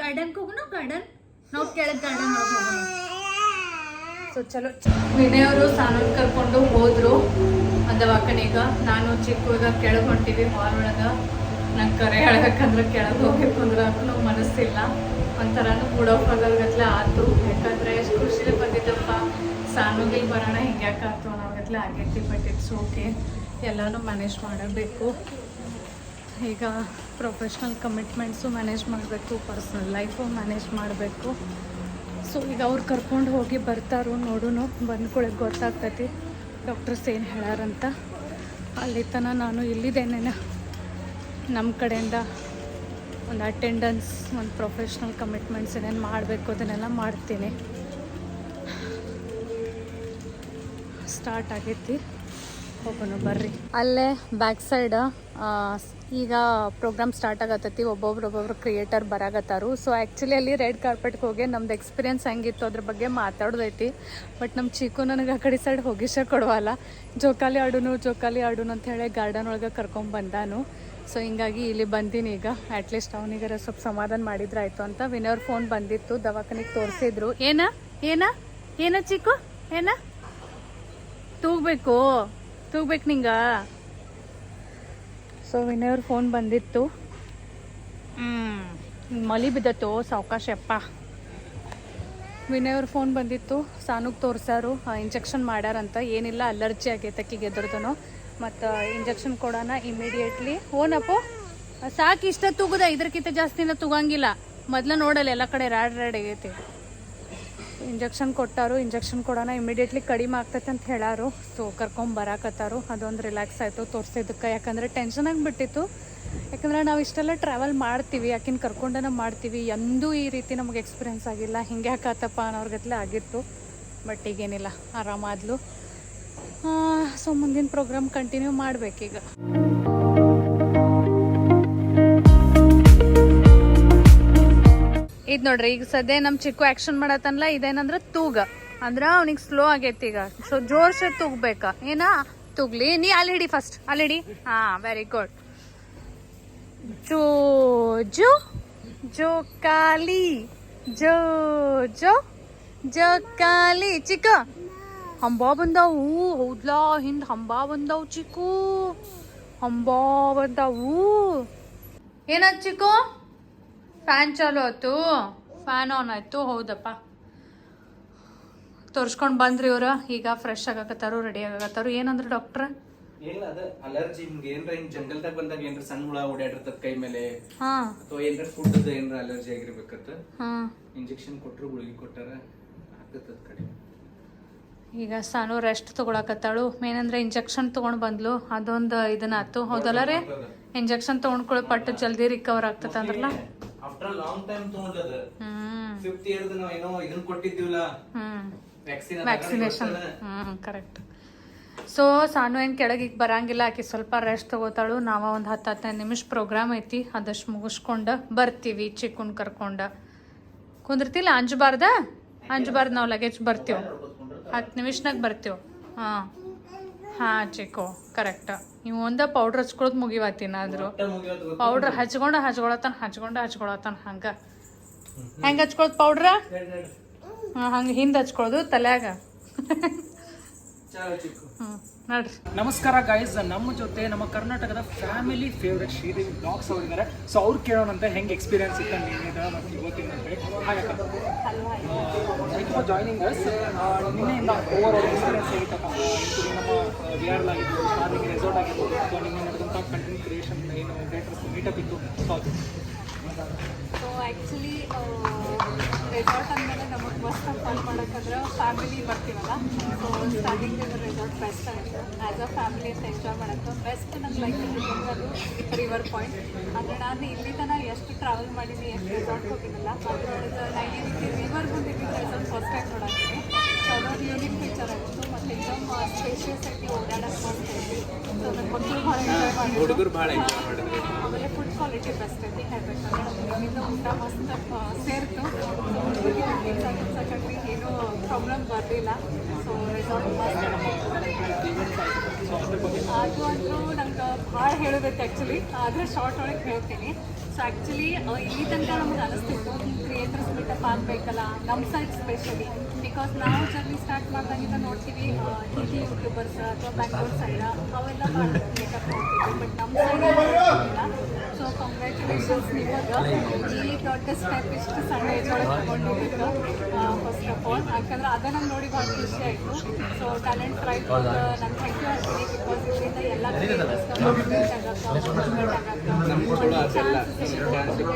ಗಾರ್ಡನ್ಗೆ ಹೋಗೋಣ ನಾವು ಕೆಳಗೆ ಗಾರ್ಡನ್ ಹೋಗೋಣ. ಸೊ ಚಲೋ ವಿನಯ್ ಅವರು ಸಾನು ಕರ್ಕೊಂಡು ಹೋದ್ರು ಅದವಾಕನೀಗ ನಾನು ಚಿಕ್ಕು ಈಗ ಕೆಳಗೆ ಹೊಂಟಿವಿ ಹಾಲ್ ಒಳಗೆ. ನಂಗೆ ಕರೆ ಹೇಳ್ಬೇಕಂದ್ರೆ ಕೆಳಗೆ ಹೋಗ್ಬೇಕು ಅಂದ್ರೆ ನಾವು ಮನಸ್ಸಿಲ್ಲ, ಒಂಥರನೂ ಮೂಡ್ ಆಫ್ ಆಗೋಗತ್ಲೆ ಆಯ್ತು. ಯಾಕಂದರೆ ಎಷ್ಟು ಖುಷಿಲಿ ಬಂದಿದ್ದಪ್ಪ ಸಾನುಗೆ ಬರೋಣ ಹಿಂಗ್ಯಾಕೆ ಆಯ್ತು ಅನ್ನೋಗತ್ಲೆ ಆಗೈತಿ. ಬಟ್ ಇಟ್ಸ್ ಓಕೆ, ಎಲ್ಲನೂ ಮ್ಯಾನೇಜ್ ಮಾಡಬೇಕು. ಈಗ ಪ್ರೊಫೆಷ್ನಲ್ ಕಮಿಟ್ಮೆಂಟ್ಸು ಮ್ಯಾನೇಜ್ ಮಾಡಬೇಕು, ಪರ್ಸ್ನಲ್ ಲೈಫು ಮ್ಯಾನೇಜ್ ಮಾಡಬೇಕು. ಸೊ ಈಗ ಅವ್ರು ಕರ್ಕೊಂಡು ಹೋಗಿ ಬರ್ತಾರೋ ನೋಡೋಣ, ಬಂದ್ಕೊಳಕ್ಕೆ ಗೊತ್ತಾಗ್ತೈತಿ ಡಾಕ್ಟರ್ಸ್ ಏನು ಹೇಳಾರಂತ. ಅಲ್ಲಿ ತನಕ ನಾನು ಇಲ್ಲಿದ್ದೇನೆ, ನಮ್ಮ ಕಡೆಯಿಂದ ಒಂದು ಅಟೆಂಡೆನ್ಸ್, ಒಂದು ಪ್ರೊಫೆಷ್ನಲ್ ಕಮಿಟ್ಮೆಂಟ್ಸ್ ಏನೇನು ಮಾಡಬೇಕು ಅದನ್ನೆಲ್ಲ ಮಾಡ್ತೀನಿ. ಸ್ಟಾರ್ಟ್ ಆಗೈತಿ, ಹೋಗೋಣ ಬರ್ರಿ. ಅಲ್ಲೇ ಬ್ಯಾಕ್ ಸೈಡ್ ಈಗ ಪ್ರೋಗ್ರಾಮ್ ಸ್ಟಾರ್ಟ್ ಆಗತ್ತೈತಿ. ಒಬ್ಬೊಬ್ರು ಕ್ರಿಯೇಟರ್ ಬರಾಗತ್ತಾರು. ಸೊ ಆ್ಯಕ್ಚುಲಿ ಅಲ್ಲಿ ರೆಡ್ ಕಾರ್ಪೆಟ್ಗೆ ಹೋಗಿ ನಮ್ದು ಎಕ್ಸ್ಪೀರಿಯನ್ಸ್ ಹೆಂಗಿತ್ತು ಅದ್ರ ಬಗ್ಗೆ ಮಾತಾಡೋದೈತಿ. ಬಟ್ ನಮ್ಮ ಚಿಕ್ಕು ನನಗೆ ಆ ಕಡೆ ಸೈಡ್ ಹೋಗಿಸ ಕೊಡವಲ್ಲ. ಜೋಕಾಲಿ ಆಡೋನು ಅಂತ ಹೇಳಿ ಗಾರ್ಡನ್ ಒಳಗೆ ಕರ್ಕೊಂಡ್ಬಂದಾನು. ಸೊ ಹಿಂಗಾಗಿ ಇಲ್ಲಿ ಬಂದೀನಿ ಈಗ. ಅಟ್ಲೀಸ್ಟ್ ಅವನಿಗಾರ ಸ್ವಲ್ಪ ಸಮಾಧಾನ ಮಾಡಿದ್ರೆ ಆಯಿತು ಅಂತ. ವಿನಯವ್ರ ಫೋನ್ ಬಂದಿತ್ತು, ದವಾಖಾನಿಗೆ ತೋರಿಸಿದ್ರು. ಏನ ಚಿಕ್ಕು ತೂಗ್ಬೇಕು ನಿಂಗ. ಸೊ ವಿನಯವ್ರ ಫೋನ್ ಬಂದಿತ್ತು. ಮಲಿ ಬಿದ್ದತ್ತು ಸಾವಕಾಶಪ್ಪ. ವಿನಯವ್ರ ಫೋನ್ ಬಂದಿತ್ತು, ಸಾನುಗೆ ತೋರಿಸಾರು. ಇಂಜೆಕ್ಷನ್ ಮಾಡ್ಯಾರಂತ. ಏನಿಲ್ಲ, ಅಲರ್ಜಿ ಆಗೈತೆ ಅಕ್ಕಿಗೆ ಎದ್ರದನು. ಮತ್ತು ಇಂಜೆಕ್ಷನ್ ಕೊಡೋಣ ಇಮಿಡಿಯೇಟ್ಲಿ. ಓನಪ್ಪು ಸಾಕು, ಇಷ್ಟ ತೂಗುದ, ಇದ್ರಕ್ಕಿಂತ ಜಾಸ್ತಿನ ತೂಗಂಗಿಲ್ಲ. ಮೊದಲು ನೋಡಲ್ಲ ಎಲ್ಲ ಕಡೆ ರ್ಯಾಡ್ ಆಗೈತಿ. ಇಂಜೆಕ್ಷನ್ ಕೊಟ್ಟಾರು, ಇಂಜೆಕ್ಷನ್ ಕೊಡೋಣ ಇಮಿಡಿಯೇಟ್ಲಿ ಕಡಿಮೆ ಆಗ್ತೈತೆ ಅಂತ ಹೇಳಾರು. ಸೊ ಕರ್ಕೊಂಬರಾಕತ್ತಾರು. ಅದೊಂದು ರಿಲ್ಯಾಕ್ಸ್ ಆಯಿತು ತೋರಿಸಿದ್ದಕ್ಕೆ. ಯಾಕಂದರೆ ಟೆನ್ಷನ್ ಆಗಿಬಿಟ್ಟಿತ್ತು. ಯಾಕಂದರೆ ನಾವು ಇಷ್ಟೆಲ್ಲ ಟ್ರಾವೆಲ್ ಮಾಡ್ತೀವಿ, ಯಾಕಿನ ಕರ್ಕೊಂಡನ ಮಾಡ್ತೀವಿ, ಎಂದೂ ಈ ರೀತಿ ನಮಗೆ ಎಕ್ಸ್ಪೀರಿಯೆನ್ಸ್ ಆಗಿಲ್ಲ. ಹಿಂಗೆ ಯಾಕತ್ತಪ್ಪ ಅನ್ನೋರ್ಗತ್ಲೆ ಆಗಿತ್ತು. ಬಟ್ ಈಗೇನಿಲ್ಲ, ಆರಾಮಾದ್ಲು. ಸೊ ಮುಂದಿನ ಪ್ರೋಗ್ರಾಮ್ ಕಂಟಿನ್ಯೂ ಮಾಡಬೇಕೀಗ. ಇದು ನೋಡ್ರಿ, ಈಗ ಸದ್ಯ ನಮ್ಮ ಚಿಕ್ಕು ಆ್ಯಕ್ಷನ್ ಮಾಡತ್ತಲ್ಲ, ಇದೇನಂದ್ರೆ ತೂಗ ಅಂದ್ರೆ ಅವ್ನಿಗೆ ಸ್ಲೋ ಆಗೈತಿ ಈಗ. ಸೊ ಜೋರ್ಸೆ ತೂಗ್ಬೇಕಾ ಏನ ತೂಗ್ಲಿ. ನೀ ಅಲ್ಲಿ ಹಿಡಿ, ಫಸ್ಟ್ ಅಲ್ಲಿ ಹಿಡಿ. Very good. ಜೋ ಜೋ ಜೋಕಾಲಿ ಜೋಕಾಲಿ. ಚಿಕ್ಕ ಹಂಬಾ ಬಂದಾವು. ಹೌದ್ಲಾ, ಹಿಂದ್ ಹಂಬಾ ಬಂದಾವು ಚಿಕ್ಕು. ಹಂಬಾ ಬಂದಾವು. ಏನಾಯ್ತು ಚಿಕ್ಕು? ಫ್ಯಾನ್ ಚಾಲು ಆಯ್ತು, ಫ್ಯಾನ್ ಆನ್ ಆಯ್ತು. ಹೌದಪ್ಪ, ತೋರ್ಸ್ಕೊಂಡು ಬಂದ್ರಿ ಇವ್ರ. ಈಗ ಫ್ರೆಶ್ ಆಗಕತ್ತಾರು, ರೆಡಿ ಆಗಕತ್ತಾರು. ಏನಂದ್ರೆ ಡಾಕ್ಟ್ರ? ಏನಿಲ್ಲ, ಅದ ಅಲರ್ಜಿ. ನಿಮ್ಗೆ ಏನ್ರ ಹಿಂಗ್ ಜಂಗಲ್ದಾಗ ಬಂದಾಗ ಏನ್ರ ಸಣ್ಣ ಹುಳ ಓಡಾಡಿರ್ತದ ಕೈ ಮೇಲೆ, ಅಥವಾ ಏನ್ರ ಫುಡ್ ಏನ್ರ ಅಲರ್ಜಿ ಆಗಿರ್ಬೇಕತ್ತ. ಇಂಜೆಕ್ಷನ್ ಕೊಟ್ರು, ಗುಳಿಗೆ ಕೊಟ್ಟಾರ, ಆಗ್ತದ ಕಡಿಮೆ. ಈಗ ಸಾನು ರೆಸ್ಟ್ ತಗೊಳಕತ್ತಾಳು. ಏನಂದ್ರೆ ಇಂಜೆಕ್ಷನ್ ತಗೊಂಡ್ ಬಂದ್ಲು, ಅದೊಂದು ಇದನ್ನ ಆತು. ಹೌದಲ್ಲ ರೀ? ಇಂಜೆಕ್ಷನ್ ತಗೊಂಡ್ಕೊಳ್ಳಿ ಪಟ್ಟು ಜಲ್ದಿ ರಿಕವರ್ ಆಗ್ತದ ಅಂದ್ರಲ್ಲ. ಆಫ್ಟರ್ ಲಾಂಗ್ ಟೈಮ್ ತಗೊಂಡದ. 5th ಇಯರ್ ನಾವು ಏನೋ ಇದನ್ನ ಕೊಟ್ಟಿದ್ದೀವಲ್ಲ, ವ್ಯಾಕ್ಸಿನೇಷನ್. ಕರೆಕ್ಟ್. ಸೊ ಸಾನು ಏನು ಕೆಳಗೆ ಈಗ ಬರಂಗಿಲ್ಲ, ಆಕಿ ಸ್ವಲ್ಪ ರೆಸ್ಟ್ ತಗೋತಾಳು. ನಾವು ಒಂದು 10-15 ನಿಮಿಷ ಪ್ರೋಗ್ರಾಮ್ ಐತಿ, ಅದಷ್ಟು ಮುಗಿಸ್ಕೊಂಡು ಬರ್ತೀವಿ. ಚಿಕ್ಕನ್ ಕರ್ಕೊಂಡ ಕುಂದಿರ್ತಿಲ್ಲ. ಅಂಜಬಾರ್ದು ನಾವು ಲಗೇಜ್ ಬರ್ತೀವಿ, 10 ನಿಮಿಷನಾಗ ಬರ್ತೀವಿ. ಹಾಂ ಚಿಕ್ಕು, ಕರೆಕ್ಟ್. ನೀವು ಒಂದೇ ಪೌಡ್ರ್ ಹಚ್ಕೊಳ್ಳೋದು ಮುಗಿವಾತಿನಾದ್ರು. ಪೌಡ್ರ್ ಹಚ್ಕೊಳತಾನ ಹಂಗೆ ಹಚ್ಕೊಳ್ಳೋದು ಪೌಡ್ರ. ಹಂಗೆ ಹಿಂದೆ ಹಚ್ಕೊಳ್ಳೋದು ತಲ್ಯಾಗ. ನೋಡ್ರಿ. ನಮಸ್ಕಾರ ಗೈಸ್, ನಮ್ಮ ಜೊತೆ ನಮ್ಮ ಕರ್ನಾಟಕದ ಫ್ಯಾಮಿಲಿ ಫೇವ್ರೆಟ್ ಶ್ರೀದೇವಿ ಬ್ಲಾಗ್ಸ್ ಅವರಿದ್ದಾರೆ. ಸೊ ಅವ್ರು ಕೇಳೋಣಂತೆ ಹೆಂಗೆ ಎಕ್ಸ್ಪೀರಿಯನ್ಸ್ ಇತ್ತು ಏನಿದೆ ಮತ್ತು ಇವತ್ತಿನ ಅಂತೇಳಿ. ಹಾಗೆ thank you for joining us. ನಿನ್ನೆಯಿಂದ ಓವರ್ ಆಲ್ ಎಕ್ಸ್ಪೀರಿಯನ್ಸ್ ಹೇಗಿತ್ತಪ್ಪ? ನಮ್ಮ ವಿಆರ್ ಆಗಿರ್ಬೋದು, ಸ್ಟಾರ್ಟಿಂಗ್ ರೆಸಾರ್ಟ್ ಆಗಿರ್ಬೋದು, ಅಥವಾ ನಿನ್ನೆ ನಡೆದಂಥ ಕಂಟೆಂಟ್ ಕ್ರಿಯೇಷನ್ ಏನು ಕ್ರಿಯೇಟರ್ಸ್ ಮೀಟಪ್ ಇತ್ತು. ಸೊ ಆ್ಯಕ್ಚುಲಿ ರೆಸಾರ್ಟ್ ಅಂದಮೇಲೆ ನಮಗೆ ಮಸ್ತ್ ಫನ್ ಮಾಡೋಕ್ಕಂದ್ರೆ ಫ್ಯಾಮಿಲಿ ಬರ್ತೀವಲ್ಲ. ಸೊ ಸ್ಟಾರ್ಟಿಂಗ್ ರೆಸಾರ್ಟ್ ಬೆಸ್ಟ್ ಆಗುತ್ತೆ. ಆ್ಯಸ್ ಅ ಫ್ಯಾಮಿಲಿ ಅಂತ ಎಂಜಾಯ್ ಮಾಡೋಕ್ಕೆ ಬೆಸ್ಟ್ ನಂಗೆ ಲೈಕ್ ಅದು ರಿವರ್ ಪಾಯಿಂಟ್. ಅಂದರೆ ನಾನು ಇಲ್ಲಿ ತನಕ ಎಷ್ಟು ಟ್ರಾವೆಲ್ ಮಾಡೀನಿ, ಎಷ್ಟು ರೆಸಾರ್ಟ್ ಹೋಗಿರಲಿಲ್ಲ. ಅದರೊಳಗೆ ನಾನು ಈ ರೀತಿ ರಿವರ್ ಬಂದಿದ್ದೀನಿ ರೆಸಾರ್ಟ್ ಫಸ್ಟ್ ಟೈಮ್ ನೋಡಾಕ್ತೀನಿ. ಸೊ ಅದೊಂದು ಯೂನಿಕ್ ಫೀಚರ್ ಆಗಿತ್ತು. ಮತ್ತು एकदम ಸ್ಪೇಷಿಯಸ್ ಐತಿ, ಓಡಾಡಕ್ಕೆ ಮಸ್ತ್ ಐತಿ. ಸೊ ನನ್ನ ಮಕ್ಕಳು ಭಾಳ ಎಂಜಾಯ್ ಮಾಡಿ, ಹುಡುಗರು ಭಾಳ ಎಂಜಾಯ್ ಮಾಡಿದ್ರು. ಆಮೇಲೆ ಫುಡ್ ಕ್ವಾಲಿಟಿ ಬೆಸ್ಟ್ ಐತಿ ಹೇಳ್ಬೇಕಂದ್ರೆ. ಇಲ್ಲಿಂದ ಊಟ ಮಸ್ತ್ ಸೇರ್ತು. ಹುಡುಗರಿಗೆ ಹಂಚ್ಸಕ್ಕೆ ಏನೂ ಪ್ರಾಬ್ಲಮ್ ಬರಲಿಲ್ಲ. ಸೊ ರೆಸಾರ್ಟ್ ಮಸ್ತ್ ಅದು ಅಂತೂ ನಂಗೆ ಭಾಳ ಹೇಳೋದೈತೆ ಆ್ಯಕ್ಚುಲಿ, ಆದರೆ ಶಾರ್ಟ್ ಒಳಗೆ ಹೇಳ್ತೀನಿ. ಸೊ ಆ್ಯಕ್ಚುಲಿ ಇಲ್ಲಿ ತನಕ ನಮ್ಗೆ ಅನಿಸ್ತಿತ್ತು ಹಿಂಗೆ ಕ್ರಿಯೇಟರ್ಸ್ ಮೀಟಪ್ ಆಗಬೇಕಲ್ಲ ನಮ್ಮ ಸೈಡ್ ಸ್ಪೆಷಲಿ. ಬಿಕಾಸ್ ನಾವು ಜರ್ನಿ ಸ್ಟಾರ್ಟ್ ಮಾಡಿದಾಗಿಂದ ನೋಡ್ತೀವಿ ಹಿಂದಿ ಯೂಟ್ಯೂಬರ್ಸ್ ಅಥವಾ ಬ್ಯಾಂಗ್ಳೂರ್ ಸೈಡ ಅವೆಲ್ಲ ಮಾಡೋದು ಮೇಕಪ್ ನೋಡ್ತೀವಿ, ಬಟ್ ನಮ್ಮ ಸೈಡ್ ಇಲ್ಲ. ಸೊ ಕಂಗ್ರ್ಯಾಚುಲೇಷನ್ಸ್ ನಿಮಗೆ ಈ ದೊಡ್ಡ ಸ್ಟೆಪ್ ಇಷ್ಟು ಸಣ್ಣ ಏಜ್ ಒಳಗೆ ತಗೊಂಡಿದ್ದಕ್ಕೆ ಫಸ್ಟ್ ಆಫ್ ಆಲ್. ಯಾಕಂದ್ರೆ ಅದನ್ನು ನೋಡಿ ಭಾಳ ಖುಷಿ ಆಯಿತು. ಸೊ ಟ್ಯಾಲೆಂಟ್ ರೈಟ್ ನಾನು ಥ್ಯಾಂಕ್ ಯು ಹೇಳ್ತೀನಿ. ಬಿಕಾಸ್ ಇದರಿಂದ ಎಲ್ಲ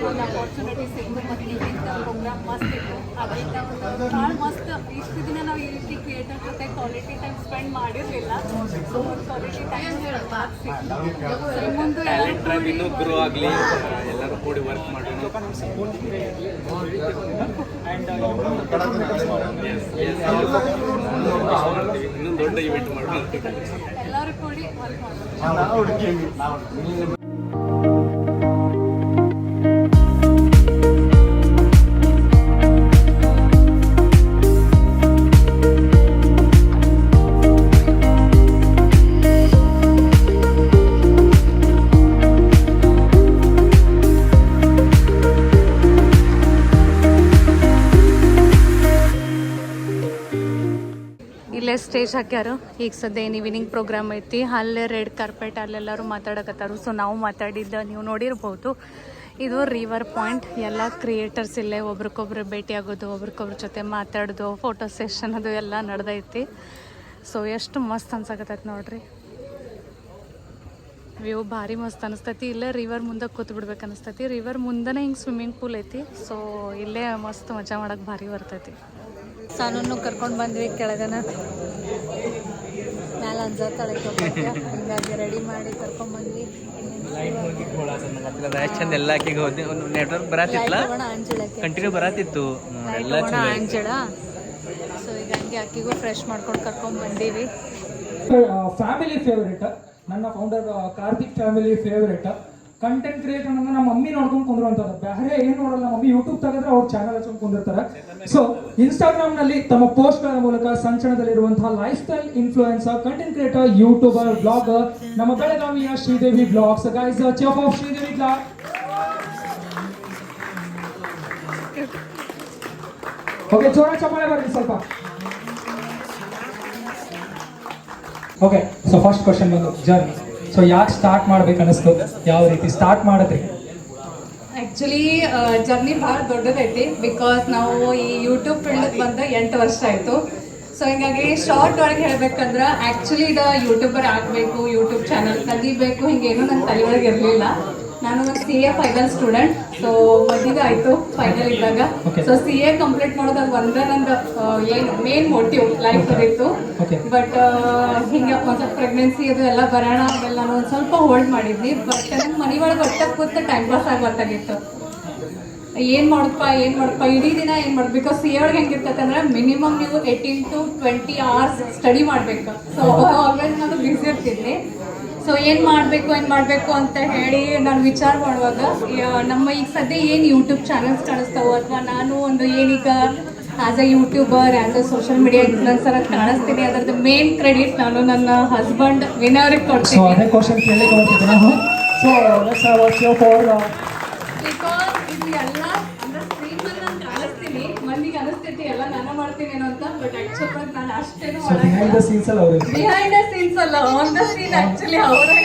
ಒಂದು ಅಪಾರ್ಚುನಿಟಿ ಸಿಕ್ತು ಮತ್ತು ಇದರಿಂದ ಪ್ರೋಗ್ರಾಮ್ ಮಸ್ತ್ ಇತ್ತು. ಅದರಿಂದ ಒಂದು ಭಾಳ ಮಸ್ತ್ ಇಷ್ಟು ದಿನ ನಾವು ಈ ರೀತಿ ಕ್ರಿಯೇಟರ್ ಜೊತೆ ಕ್ವಾಲಿಟಿ ಟೈಮ್ ಸ್ಪೆಂಡ್ ಮಾಡಿರಲಿಲ್ಲ. ಸೊ ಕ್ವಾಲಿಟಿ ಟೈಮ್ ಸಿಕ್ತು. ಮುಂದೆ ಇನ್ನೂ ಗ್ರೋ ಆಗಲಿ, ಎಲ್ಲರೂ ಕೂಡಿ ವರ್ಕ್ ಮಾಡೋಣ. ಇನ್ನೊಂದು ದೊಡ್ಡ ಇವೆಂಟ್ ಮಾಡೋಣ. ಎಲ್ಲರೂ ಕೂಡಿ ವರ್ಕ್ ಮಾಡೋಣ. ಇಲ್ಲೇ ಸ್ಟೇಜ್ ಹಾಕ್ಯಾರು. ಈಗ ಸದ್ಯ ಏನು ಈವ್ನಿಂಗ್ ಪ್ರೋಗ್ರಾಮ್ ಐತಿ, ಅಲ್ಲೇ ರೆಡ್ ಕಾರ್ಪೆಟ್ ಅಲ್ಲೆಲ್ಲರೂ ಮಾತಾಡಕತ್ತಾರು. ಸೊ ನಾವು ಮಾತಾಡಿದ್ದ ನೀವು ನೋಡಿರ್ಬೋದು. ಇದು ರಿವರ್ ಪಾಯಿಂಟ್. ಎಲ್ಲ ಕ್ರಿಯೇಟರ್ಸ್ ಇಲ್ಲೇ ಒಬ್ರಿಗೊಬ್ರು ಭೇಟಿಯಾಗೋದು, ಒಬ್ರಿಗೊಬ್ರ ಜೊತೆ ಮಾತಾಡೋದು, ಫೋಟೋ ಸೆಷನ್ ಅದು ಎಲ್ಲ ನಡೆದೈತಿ. ಸೊ ಎಷ್ಟು ಮಸ್ತ್ ಅನ್ಸಕತ್ತೈತಿ ನೋಡ್ರಿ. ವ್ಯೂ ಭಾರಿ ಮಸ್ತ್ ಅನಿಸ್ತೈತಿ. ಇಲ್ಲೇ ರಿವರ್ ಮುಂದೆ ಕೂತ್ ಬಿಡ್ಬೇಕು ಅನಿಸ್ತೈತಿ. ರಿವರ್ ಮುಂದೆನೇ ಹಿಂಗೆ ಸ್ವಿಮ್ಮಿಂಗ್ ಪೂಲ್ ಐತಿ. ಸೊ ಇಲ್ಲೇ ಮಸ್ತ್ ಮಜಾ ಮಾಡಕ್ಕೆ ಭಾರಿ ಬರ್ತೈತಿ. ಸಾನೂನು ಕರ್ಕೊಂಡು ಬಂದ್ವಿ ಕೆಳಗನ, ಮ್ಯಾಲೆ ಅಂಜಾತಾಳೆ ಹಿಂಗಾಗಿ ರೆಡಿ ಮಾಡಿ ಕರ್ಕೊಂಡ್ಬಂದ್ವಿ. ಚಂದ ಎಲ್ಲ ಆಕಿಗೆ ಹೋದೆ, ಒಂದು ನೆಟ್ವರ್ಕ್ ಬರತ್ತಿತ್ತಲ್ಲ, ಕಂಟಿನ್ಯೂ ಬರತ್ತಿತ್ತು ಎಲ್ಲ ಅಂಜಳ. ಸೊ ಈಗ ಹಂಗೆ ಅಕ್ಕಿಗೂ ಫ್ರೆಶ್ ಮಾಡ್ಕೊಂಡು ಕರ್ಕೊಂಡು ಬಂದೀವಿ. ಫ್ಯಾಮಿಲಿ ಫೇವ್ರೇಟ್, ನನ್ನ founder Karthik family favourite. Content creator ಅಂದ್ರೆ ನಮ್ಮ ಮಮ್ಮಿ ನೋಡ್ಕೊಂಡು ಕುಂದ್ರಂತದ, ಬೇರೆ ಏನು ನೋಡಲ್ಲ. ಮಮ್ಮಿ ಯೂಟ್ಯೂಬ್ ತೆಗೆದ್ರೆ ಅವ್ರ ಚಾನಲ್ ಹಚ್ಕೊಂಡು ಕುಂದಿರ್ತಾರೆ. ಸೊ ಇನ್ಸ್ಟಾಗ್ರಾಮ್ ನಲ್ಲಿ ತಮ್ಮ ಪೋಸ್ಟ್ಗಳ ಮೂಲಕ ಸಂಚಲನದಲ್ಲಿರುವಂತಹ lifestyle influencer, content creator, YouTuber, blogger ನಮ್ಮ ಬೆಳಗಾವಿಯ Sridevi blogs. Guys chief of Sridevi blog. Okay, ಜೋರ ಚಪ್ಪಾಳೆ ಬರ್ರಿ ಸ್ವಲ್ಪ. ಓಕೆ, ಸೊ ಫಸ್ಟ್ ಕ್ವಶನ್ ಬಂದು ಜರ್ನಿ. ಸೊ ಯಾಕೆ ಸ್ಟಾರ್ಟ್ ಮಾಡ್ಬೇಕು ಅನಿಸ್ತು, ಯಾವ ರೀತಿ ಸ್ಟಾರ್ಟ್ ಮಾಡಿದ್ರಿ? ಆ್ಯಕ್ಚುಲಿ ಜರ್ನಿ ಭಾಳ ದೊಡ್ಡದೈತಿ. ಬಿಕಾಸ್ ನಾವು ಈ ಯೂಟ್ಯೂಬ್ ಫೀಲ್ಡ್ ಬಂದು 8 ವರ್ಷ ಆಯಿತು. ಸೊ ಹಿಂಗಾಗಿ ಶಾರ್ಟ್ ಒಳಗೆ ಹೇಳ್ಬೇಕಂದ್ರೆ ಆ್ಯಕ್ಚುಲಿ ಇದು ಯೂಟ್ಯೂಬರ್ ಆಗಬೇಕು, ಯೂಟ್ಯೂಬ್ ಚಾನಲ್ ತೆಗಿಬೇಕು, ಹಿಂಗೇನು ನನ್ನ ತಲೆಯೊಳಗೆ ಇರಲಿಲ್ಲ. ನಾನು CA ಫೈನಲ್ ಸ್ಟೂಡೆಂಟ್. ಸೊ ಮದುವೆ ಆಯಿತು ಫೈನಲ್ ಇದ್ದಾಗ. ಸೊ CA ಕಂಪ್ಲೀಟ್ ಮಾಡೋದು ಅದು ಒಂದೇ ನಂದು ಏನು ಮೇನ್ ಮೋಟಿವ್ ಲೈಫ್ ಇತ್ತು. ಬಟ್ ಹಿಂಗೆ ಒಂದು ಸ್ವಲ್ಪ ಪ್ರೆಗ್ನೆನ್ಸಿ ಅದು ಎಲ್ಲ ಬರೋಣ, ಆಮೇಲೆ ನಾನು ಒಂದು ಸ್ವಲ್ಪ ಹೋಲ್ಡ್ ಮಾಡಿದ್ನಿ. ಬಟ್ ನಂಗೆ ಮನೆ ಒಳಗೆ ಒಟ್ಟಾಗ ಕೂತು ಟೈಮ್ ಪಾಸ್ ಆಗಬೇಕಾಗಿತ್ತು. ಏನು ಮಾಡಪ್ಪ ಇಡೀ ದಿನ ಏನು ಮಾಡೋದು. ಬಿಕಾಸ್ CA ಒಳಗೆ ಹೆಂಗಿರ್ತೈತೆ ಅಂದ್ರೆ ಮಿನಿಮಮ್ ನೀವು 18 to 20 hours ಸ್ಟಡಿ ಮಾಡಬೇಕು. ಸೊ ಆಲ್ವೇಸ್ ನಾನು ಬ್ಯುಸಿ ಇರ್ತಿದ್ದೆ. ಸೊ ಏನು ಮಾಡಬೇಕು ಅಂತ ಹೇಳಿ ನಾನು ವಿಚಾರ ಮಾಡುವಾಗ ನಮ್ಮ ಈಗ ಸದ್ಯ ಏನು ಯೂಟ್ಯೂಬ್ ಚಾನಲ್ಸ್ ಕಾಣಿಸ್ತಾವೆ, ಅಥವಾ ನಾನು ಒಂದು ಏನೀಗ as a YouTuber, as a social media influencer ಅಂತ ಕಾಣಿಸ್ತೀನಿ, ಅದರದ್ದು ಮೇನ್ ಕ್ರೆಡಿಟ್ ನಾನು ನನ್ನ ಹಸ್ಬೆಂಡ್ ವಿನಯವ್ರಿಗೆ ಕೊಡ್ತೀನಿ. ಬಿಕಾಸ್ ಇದು ಎಲ್ಲ ಅಂದ್ರೆ ಸ್ಕ್ರೀನ್ ಮೇಲೆ ನಾನು ಕಾಣಿಸ್ತೀನಿ, ಮಂದಿಗೆ ಅನಿಸ್ತೈತಿ ಎಲ್ಲ ನಾನು ಮಾಡ್ತೀನಿ ಏನೋ ಅಂತ. ಬಟ್ ಆ್ಯಕ್ಚುಲ್ ನಾನು ಅಷ್ಟೇನು ಬಿಹೈಂಡ್ ದ ಸೀನ್ಸ್ ಅಲ್ಲ, ಆನ್ ದ ಸೀನ್ ಆ್ಯಕ್ಚುಲಿ ಅವರೇ.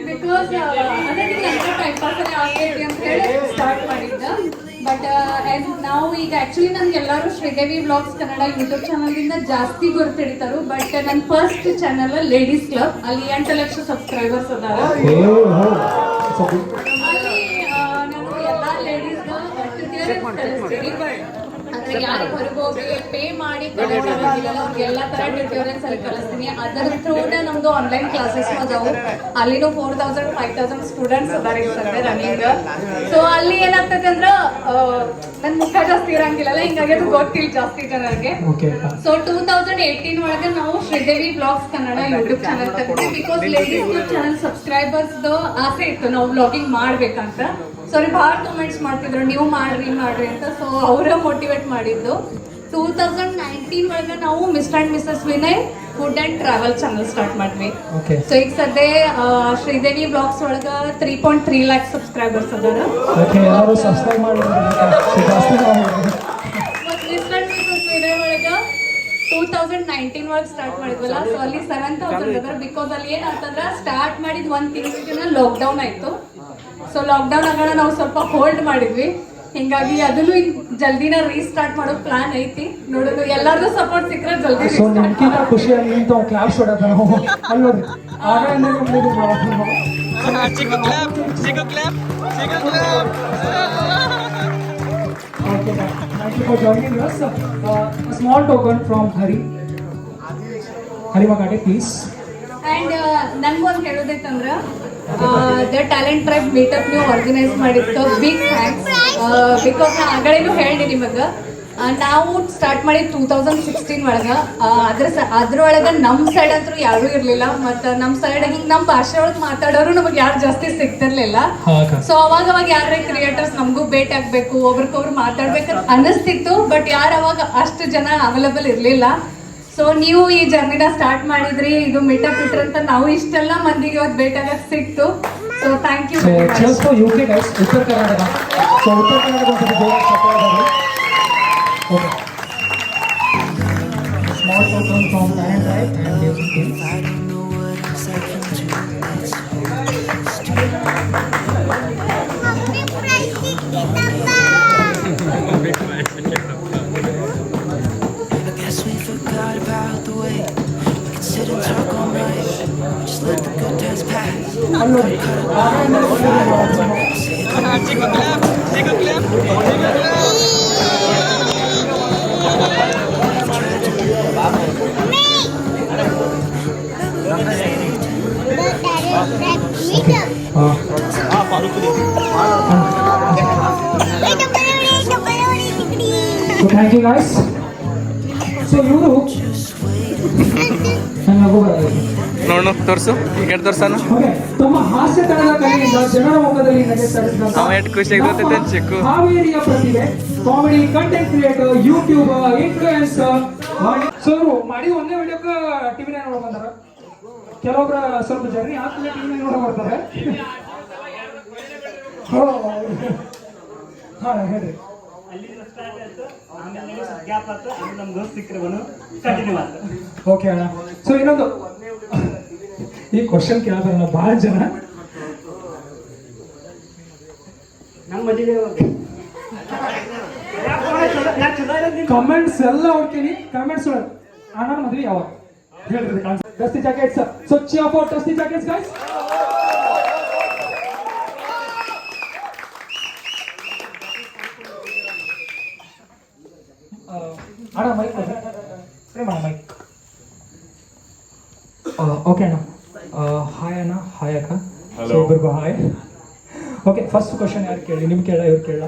ಬಿಕಾಸ್ ಅದಕ್ಕೆ ಟೈಮ್ ಪಾಸ್ ಆಗ್ತೈತಿ ಅಂತ ಹೇಳಿ ಸ್ಟಾರ್ಟ್ ಮಾಡಿದ್ದ. ಬಟ್ ನಾವು ಈಗ ಆ್ಯಕ್ಚುಲಿ ನನ್ಗೆ ಎಲ್ಲರೂ ಶ್ರೀದೇವಿ ಬ್ಲಾಗ್ಸ್ ಕನ್ನಡ ಯೂಟ್ಯೂಬ್ ಚಾನಲ್ದಿಂದ ಜಾಸ್ತಿ ಗುರುತಿಡ್ತಾರೆ. ಬಟ್ ನನ್ನ ಫಸ್ಟ್ ಚಾನಲ್ ಲೇಡೀಸ್ ಕ್ಲಬ್, ಅಲ್ಲಿ 8 ಲಕ್ಷ ಸಬ್ಸ್ಕ್ರೈಬರ್ಸ್ ಅದಾರ. ಅಲ್ಲಿ ನಾನು ಎಲ್ಲ ಲೇಡೀಸ್ನ ಕಲಿಸ್ತೀನಿ. ಅಂದರೆ ಯಾರು ಹೊರಗೆ ಹೋಗಿ ಪೇ ಮಾಡಿ ಎಲ್ಲ ತರ ಟ್ಯೂಟೋರಿಯಲ್ಸ್ ಅಲ್ಲಿ ಕಲಿಸ್ತೀನಿ. ಅದರ ಥ್ರೂನೇ ನಮ್ದು ಆನ್ಲೈನ್ ಕ್ಲಾಸಸ್ ಅದಾವು. ಅಲ್ಲಿನೂ 4000 5000 ಸ್ಟೂಡೆಂಟ್ಸ್ ಅದಾರೆ ಸದ್ಯ ರನ್ನಿಂಗ್. ಸೊ ಅಲ್ಲಿ ಏನಾಗ್ತದೆ ಅಂದ್ರ ನನ್ ಮುಖ ಜಾಸ್ತಿ ಇರಂಗಿಲ್ಲಲ್ಲ, ಹಿಂಗಾಗಿ ಅದು ಗೊತ್ತಿಲ್ಲ ಜಾಸ್ತಿ ಜನರಿಗೆ. ಸೊ 2018 ಒಳಗೆ ನಾವು Sridevi blogs Kannada YouTube channel ತೆಗೆದ್ವಿ. Because ladies YouTube channel subscribers ಆಸೆ ಇತ್ತು ನಾವು ವ್ಲಾಗಿಂಗ್ ಮಾಡ್ಬೇಕಂತ. ಸೊ ಅವ್ರಿಗೆ ಭಾಳ ಕಮೆಂಟ್ಸ್ ಮಾಡ್ತಿದ್ರು, ನೀವು ಮಾಡ್ರಿ ಅಂತ. ಸೊ ಅವರ ಮೋಟಿವೇಟ್ ಮಾಡಿದ್ದು. 2019 ಒಳಗೆ ನಾವು mister and Mrs Vinay food and travel channel start ಮಾಡಿದ್ವಿ. ಸೊ ಈಗ ಸದ್ಯ ಶ್ರೀದೇವಿ ಬ್ಲಾಗ್ಸ್ ಒಳಗ 3.3 ಲ್ಯಾಕ್ ಸಬ್ಸ್ಕ್ರೈಬರ್ಸ್ ಅದಾರ. ಮಿಸ್ಟರ್ ಅಂಡ್ ಮಿಸಸ್ ವಿನಯ್ ಒಳಗ 2019 ಒಳಗೆ ಸ್ಟಾರ್ಟ್ ಮಾಡಿದ್ವಲ್ಲ. ಸೊ ಅಲ್ಲಿ 7000 ಅದಾರ. ಬಿಕಾಸ್ ಅಲ್ಲಿ ಏನಾಗ್ತಂದ್ರ ಸ್ಟಾರ್ಟ್ ಮಾಡಿದ್ 1 ತಿಂಗಳ ಲಾಕ್ಡೌನ್ ಆಯ್ತು. ಸೊ ಲಾಕ್ಡೌನ್ ಆಗೋಣ ನಾವು ಸ್ವಲ್ಪ ಹೋಲ್ಡ್ ಮಾಡಿದ್ವಿ. ಹಿಂಗಾಗಿ ಅದನ್ನು ಈಗ ಜಲ್ದಿನ ರೀಸ್ಟಾರ್ಟ್ ಮಾಡೋ ಪ್ಲಾನ್ ಐತಿ. ನೋಡೋದು ಎಲ್ಲಾರ್ದು ಸಪೋರ್ಟ್ ಸಿಕ್ಕರೆ ಜಲ್ದಿ. ಸೊ ನಿಮ್ಗಿಂತ ಖುಷಿಯಾಗಿ ಇಂತ ಕ್ಲಾಸ್ ಹೊಡೆದ ನಾವು ಅಲ್ಲಿ ನೋಡಿ Okay, thank you for joining us. A small token from Hari Makate, please. And ನಂಗೊಂದು ಹೇಳೋದೈತಂದ್ರ ದ ಟ್ಯಾಲೆಂಟ್ ಟ್ರೈಬ್ ಮೀಟಪ್ ನೀವು ಆರ್ಗನೈಸ್ ಮಾಡಿತ್ತು. Big thanks. ಬಿಕಾಸ್ ನಾ ಆಗಲೇನು ಹೇಳಿ ನಿಮಗೆ, ನಾವು ಸ್ಟಾರ್ಟ್ ಮಾಡಿ 2016 ಒಳಗೆ. ಅದ್ರೊಳಗೆ ನಮ್ಮ ಸೈಡ್ ಅಂತೂ ಯಾರೂ ಇರಲಿಲ್ಲ. ಮತ್ತು ನಮ್ಮ ಸೈಡ್ ಹಿಂಗೆ ನಮ್ಮ ಭಾಷೆ ಒಳಗೆ ಮಾತಾಡೋರು ನಮಗೆ ಯಾರು ಜಾಸ್ತಿ ಸಿಗ್ತಿರ್ಲಿಲ್ಲ. ಸೊ ಅವಾಗ ಯಾರೇ ಕ್ರಿಯೇಟರ್ಸ್ ನಮಗೂ ಭೇಟಿ ಆಗಬೇಕು, ಒಬ್ರಿಗೊಬ್ರು ಮಾತಾಡ್ಬೇಕಂತ ಅನ್ನಿಸ್ತಿತ್ತು. ಬಟ್ ಯಾರು ಅವಾಗ ಅಷ್ಟು ಜನ ಅವೈಲೇಬಲ್ ಇರಲಿಲ್ಲ. ಸೊ ನೀವು ಈ ಜರ್ನಿನ ಸ್ಟಾರ್ಟ್ ಮಾಡಿದ್ರಿ, ಇದು ಮೀಟಪ್ ಇಟ್ರಿ ಅಂತ ನಾವು ಇಷ್ಟೆಲ್ಲ ಮಂದಿಗೆ ಇವತ್ತು ಭೇಟಿ ಆಗಕ್ಕೆ ಸಿಕ್ತು. So thank you. Just for UK guys, ಉತ್ತರ ಕರ್ನಾಟಕ. So ಉತ್ತರ ಕರ್ನಾಟಕ ಒಂದು ಜೋರಾಗಿ ಸಪೋರ್ಟ್ ಮಾಡಿ. Okay. Small token from Talent Tribe and Music Teams. So thank you guys. So ಇವರು ನೋಡು ತೋರ್ಸು ಈಗ ತೋರ್ಸಾನು. ತಮ್ಮ ಹಾಸ್ಯ ತಳದ ಕಲೆಯಿಂದ ಜನರ ಮುಖದಲ್ಲಿ ನಗೆ ತರಿಸಿದಂತ ಅವ ಎಷ್ಟು ಖುಷಿ ಆಗ್ತೈತೆ ಚಿಕ್ಕು ಹಾವೇರಿಯ ಪ್ರತಿಭೆ, comedy content creator, YouTuber, influencer. So ಇವರು ಮಾಡಿ ಒಂದೇ ವಿಡಿಯೋಕ್ಕೆ ಟಿವಿನ ನೋಡಕ್ ಬಂದಾರ. ಕೆಲವೊಬ್ರ ಸ್ವಲ್ಪ ಜರ್ನಿ ಆದ್ಮೇಲೆ ಟಿವಿನ ನೋಡಕ್ ಬರ್ತಾರೆ. ಹಾ ಹೇಳ್ರಿ. ಓಕೆ ಅಣ್ಣ. ಸೊ ಇನ್ನೊಂದು ಈ ಕ್ವಶನ್ ಕೇಳ್ತಾರ ಬಹಳ ಜನ. ಕಮೆಂಟ್ಸ್ ಎಲ್ಲ ಹೋಗ್ತೀನಿ. ಕಮೆಂಟ್ಸ್ ಅಣ್ಣ ಮದ್ವೆ ಯಾವಾಗ ಹೇಳ್ರಿ. Tasty jackets. So cheer for tasty jackets guys. ಅಣ್ಣ ಮೈಕ್ ಪ್ರೇಮ ಮೈಕ್. ಓಕೆ ಅಣ್ಣ. ಹಾಯ್ ಅಣ್ಣ. ಹಾಯ್ ಅಕ್ಕ. ಸೊ ಇಬ್ಬರಿಗೂ ಹಾಯ್. ಓಕೆ, ಫಸ್ಟ್ ಕ್ವಶನ್ ಯಾರು ಕೇಳಿ? ನಿಮ್ಗೆ ಕೇಳ, ಇವ್ರು ಕೇಳ.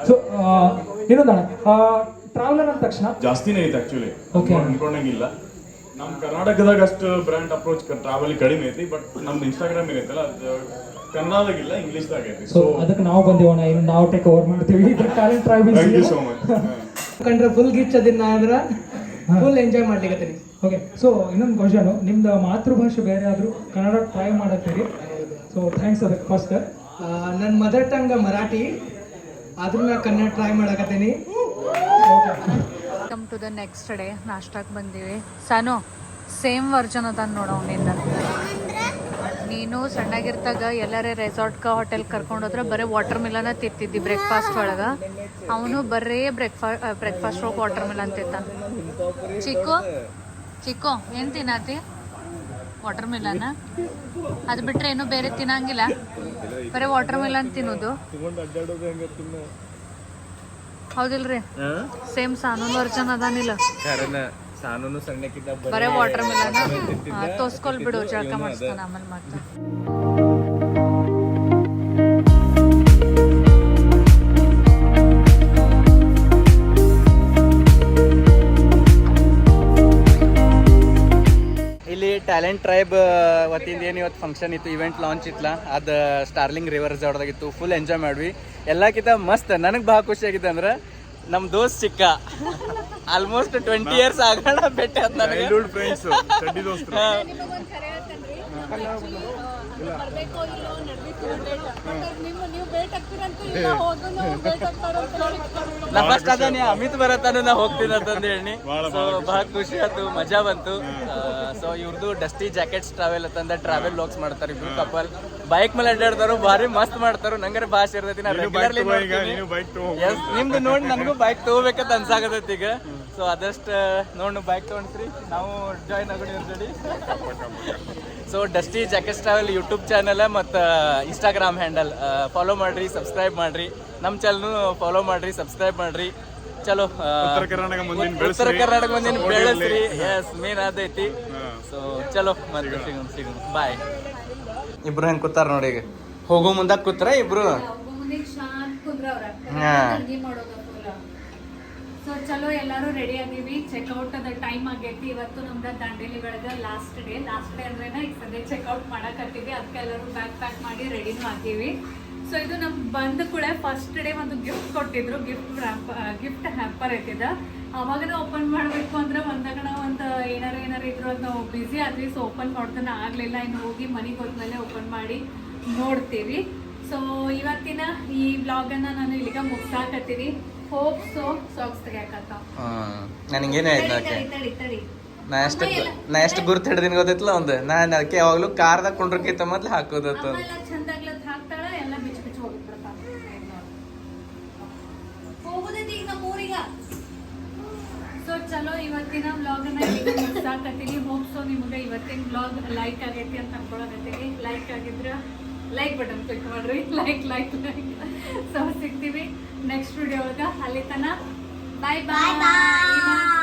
ಸೊ ಇನ್ನೊಂದಣ್ಣ, ಟ್ರಾವೆಲರ್ ಅಂದ ತಕ್ಷಣ ಜಾಸ್ತಿನೇ ಐತೆ ಆಕ್ಚುಲಿ. ಓಕೆ, ಅನ್ಕೊಂಡಂಗಿಲ್ಲ. ನಮ್ಮ ಕರ್ನಾಟಕದಾಗ ಅಷ್ಟು ಬ್ರ್ಯಾಂಡ್ ಅಪ್ರೋಚ್ ಟ್ರಾವೆಲ್ ಕಡಿಮೆ ಐತಿ. ಬಟ್ ನಮ್ದು ಇನ್ಸ್ಟಾಗ್ರಾಮ್ ಏನೈತಲ್ಲ ಅದು ಕನ್ನಡದಾಗಿಲ್ಲ, ಇಂಗ್ಲಿಷ್ದಾಗ ಐತಿ. ಸೊ ಅದಕ್ಕೆ ನಾವು ಬಂದಿವಣ್ಣ. ಇನ್ನು ನಾವು ಟೇಕ್ ಓವರ್ ಮಾಡ್ತೀವಿ talent tribe. Thank you so much. ಕಂಡ್ರೆ ಫುಲ್ ಗಿಚ್ ಅದನ್ನ ಅಂದ್ರೆ ಫುಲ್ ಎಂಜಾಯ್ ಮಾಡ್ಲಿಕ್ಕೆ. ಓಕೆ, ಸೊ ಇನ್ನೊಂದು ಕ್ವಶನು, ನಿಮ್ದು ಮಾತೃಭಾಷೆ ಬೇರೆ ಆದರೂ ಕನ್ನಡ ಟ್ರೈ ಮಾಡತ್ತೀರಿ. ಸೊ ಥ್ಯಾಂಕ್ಸ್ ಅದಕ್ಕೆ ಫಸ್ಟ್. ನನ್ನ ಮದರ್ ಟಂಗ್ ಮರಾಠಿ ಆದ್ರೂ ನಾ ಕನ್ನಡ ಟ್ರೈ ಮಾಡಕತ್ತೀನಿ. Welcome to the next day. ನಾಷ್ಟಾಕ್ ಬಂದೀವಿ. ಸಾನು ಸೇಮ್ ವರ್ಜನ್ ಅದ ನೋಡು ಅವನಿಂದ. ನೀನು ಸಣ್ಣಗಿರ್ತಾಗ ಎಲ್ಲರೇ ರೆಸಾರ್ಟ್ಗೆ ಹೋಟೆಲ್ ಕರ್ಕೊಂಡೋದ್ರೆ ಬರೀ ವಾಟರ್ ಮಿಲನ ತಿಂತಿದ್ದಿ ಬ್ರೇಕ್ಫಾಸ್ಟ್ ಒಳಗೆ. ಅವನು ಬರೀ ಬ್ರೇಕ್ಫಾಸ್ಟ್ ಒಳಗೆ ವಾಟರ್ ಮಿಲನ್ ತಿಂತ. ಚಿಕ್ಕು ಏನು ತಿನ್ನತಿ? ವಾಟರ್ ಮಿಲನ್. ಅದು ಬಿಟ್ರೆ ಏನು ಬೇರೆ ತಿನ್ನಂಗಿಲ್ಲ, ಬರೀ ವಾಟರ್ ಮಿಲನ್ ತಿನ್ನೋದು. ಹೌದಿಲ್ರಿ ಸೇಮ್ ಸಾನೂನ್ ವರ್ಜನ್ ಅದಾನಿಲ್ಲ ಕಾರಣ ಸಾನೂನು ಸಣ್ಣಕ್ಕಿದ್ದ ಬರೇ ವಾಟರ್ ಮಿಲನ್ ತೋಸ್ಕೊಲ್ ಬಿಡು ಜಳಕ ಮಾಡಿಸ್ತಾನ ಆಮೇಲೆ ಮತ್ತೆ ಇಲ್ಲಿ ಟ್ಯಾಲೆಂಟ್ ಟ್ರೈಬ್ ವತಿಯಿಂದ ಏನು ಇವತ್ತು ಫಂಕ್ಷನ್ ಇತ್ತು, ಇವೆಂಟ್ ಲಾಂಚ್ ಇತ್ತಲ್ಲ, ಅದು ಸ್ಟಾರ್ಲಿಂಗ್ ರಿವರ್ ರೆಸಾರ್ಟ್ದಾಗಿತ್ತು. ಫುಲ್ ಎಂಜಾಯ್ ಮಾಡ್ವಿ. ಎಲ್ಲಕ್ಕಿಂತ ಮಸ್ತ್ ನನಗೆ ಭಾಳ ಖುಷಿ ಆಗಿದೆ ಅಂದ್ರೆ ನಮ್ಮ ದೋಸ್ತ್ ಚಿಕ್ಕ ಆಲ್ಮೋಸ್ಟ್ 20 years ಆಗೋಣ ಭೇಟಿ ಆದ ನನಗೆ. ಫ್ರೆಂಡ್ಸ್ ಚಡ್ಡಿ ದೋಸ್ತರು. ನಾ ಫಸ್ಟ್ ಅದಾನಿ ಅಮಿತ್ ಬರತ್ತಾನು ನಾ ಹೋಗ್ತೀನಿ ಅಂತಂದು ಹೇಳಿ. ಸೊ ಭಾಳ ಖುಷಿ ಆಯ್ತು, ಮಜಾ ಬಂತು. ಸೊ ಇವ್ರದ್ದು ಡಸ್ಟಿ ಜಾಕೆಟ್ಸ್ ಟ್ರಾವೆಲ್ ಅಂತಂದ ಟ್ರಾವೆಲ್ ವ್ಲಾಗ್ಸ್ ಮಾಡ್ತಾರೆ ಇಬ್ರು ಕಪಲ್. ಬೈಕ್ ಮೇಲೆ ಅಡ್ಡಾಡ್ತಾರೋ ಭಾರಿ ಮಸ್ತ್ ಮಾಡ್ತಾರೋ. ನಂಗಾರೆ ಭಾಷೆ ಇರ್ತೈತಿ, ನಾ ರೆಗ್ಯುಲರ್ಲಿ ನಿಮ್ದು ನೋಡಿ ನನಗೂ ಬೈಕ್ ತಗೋಬೇಕಂತ ಅನ್ಸಾಗತೈತಿ ಈಗ. ಸೊ ಅದಷ್ಟು ನೋಡಿ ಬೈಕ್ ತೊಗೊಂಡ್ರಿ ನಾವು ಜಾಯ್ನ್ ಆಗೋಣ ಇರ್ತೀವಿ. So dusty jackets travel YouTube channel ಮತ್ತು ಇನ್ಸ್ಟಾಗ್ರಾಮ್ ಹ್ಯಾಂಡಲ್ ಫಾಲೋ ಮಾಡ್ರಿ, ಸಬ್ಸ್ಕ್ರೈಬ್ ಮಾಡ್ರಿ. ನಮ್ಮ ಚಾನಲ್ನು ಫಾಲೋ ಮಾಡ್ರಿ, ಸಬ್ಸ್ಕ್ರೈಬ್ ಮಾಡ್ರಿ. ಚಲೋ ಉತ್ತರ ಕರ್ನಾಟಕ ಮುಂದಿನ ಬೆಳೆಸ್ರಿ. ಎಸ್ ಮೇನ್ ಅದೈತಿ. ಸೊ ಚಲೋ ಮತ್ತೆ ಸಿಗೋಣ ಬಾಯ್. ಇಬ್ರು ಹೆಂಗ್ ಕೂತಾರ ನೋಡಿ, ಈಗ ಹೋಗೋ ಮುಂದಾಗ ಕೂತ್ರ ಇಬ್ರು. ಸೊ ಚಲೋ ಎಲ್ಲರೂ ರೆಡಿ ಆಗೀವಿ. ಚೆಕ್ಔಟ್ ಅದ ಟೈಮ್ ಆಗೈತಿ. ಇವತ್ತು ನಮ್ದು ದಾಂಡೇಲಿ ಬೆಳಗ ಲಾಸ್ಟ್ ಡೇ ಅಂದ್ರೇನ ಈಗ ಸದ್ಯ ಚೆಕ್ಔಟ್ ಮಾಡಕತ್ತೀವಿ. ಅದಕ್ಕೆ ಎಲ್ಲರೂ ಬ್ಯಾಗ್ ಪ್ಯಾಕ್ ಮಾಡಿ ರೆಡಿನೂ ಆಗೀವಿ. ಸೊ ಇದು ನಮ್ ಬಂದ ಕೂಡ ಫಸ್ಟ್ ಡೇ ಒಂದು ಗಿಫ್ಟ್ ಕೊಟ್ಟಿದ್ರು. ಗಿಫ್ಟ್ ಹ್ಯಾಂಪರ್ ಐತಿದ. ಅವಾಗನ ಓಪನ್ ಮಾಡಬೇಕು ಅಂದ್ರೆ ಒಂದಾಗಣ ಒಂದು ಏನಾರ ಇದ್ರು ಅದು ನಾವು ಬ್ಯುಸಿ ಆದ್ವಿ. ಸೊ ಓಪನ್ ಮಾಡೋದನ್ನ ಆಗ್ಲಿಲ್ಲ. ಇನ್ನು ಹೋಗಿ ಮನೆಗೆ ಹೋದ್ಮೇಲೆ ಓಪನ್ ಮಾಡಿ ನೋಡ್ತೀವಿ. ಸೊ ಇವತ್ತಿನ ಈ ವ್ಲಾಗನ್ನ ನಾನು ಇಲ್ಲಿಗ ಮುಗ್ಸಾಕತ್ತೀನಿ. ಹೋಪ್ ಸೊ ಸಾಕ್ಸ್ ತೆಗಿಯಾಕತ್ತಾವ. ನನಗೇನೇ ಆಯ್ತು ತಡಿ ನಾ ಎಷ್ಟು ಗುರ್ತು ಹಿಡ್ದಿನ ಗೊತ್ತಿತ್ತಲ್ಲ ಒಂದು. ನಾನು ಅದಕ್ಕೆ ಯಾವಾಗಲೂ ಕಾರ್ದಾಗ ಕೊಂಡ್ರಕ್ಕಿಂತ ಮೊದ್ಲು ಹಾಕೋದತ್ತು. ಚಂದಾಗ್ಲತ್ ಹಾಕ್ತಾಳ, ಎಲ್ಲ ಬಿಚ್ಚ ಹೋಗ್ಬಿಡ್ತಾವ. ಹೋಗುದೈತಿ ಈಗ ಮೂರಿಗ. ಸೊ ಚಲೋ ಇವತ್ತಿನ ವ್ಲಾಗನ್ನ ಇಲ್ಲಿಗೆ ಮುಗ್ಸಾಕತ್ತೀನಿ. ಹೋಪ್ ಸೊ ನಿಮ್ಗೆ ಇವತ್ತಿನ ವ್ಲಾಗ್ ಲೈಕ್ ಆಗೈತಿ ಅಂತ ಅನ್ಕೊಳಕತ್ತೀನಿ. ಲೈಕ್ ಆಗಿದ್ರ ಲೈಕ್ ಬಟನ್ ಕ್ಲಿಕ್ ಮಾಡ್ರಿ. ಲೈಕ್. ಸೊ ಸಿಗ್ತೀವಿ ನೆಕ್ಸ್ಟ್ ವಿಡಿಯೋ ಒಳಗ. ಅಲ್ಲಿ ತನ ಬಾಯ್ ಬಾಯ್.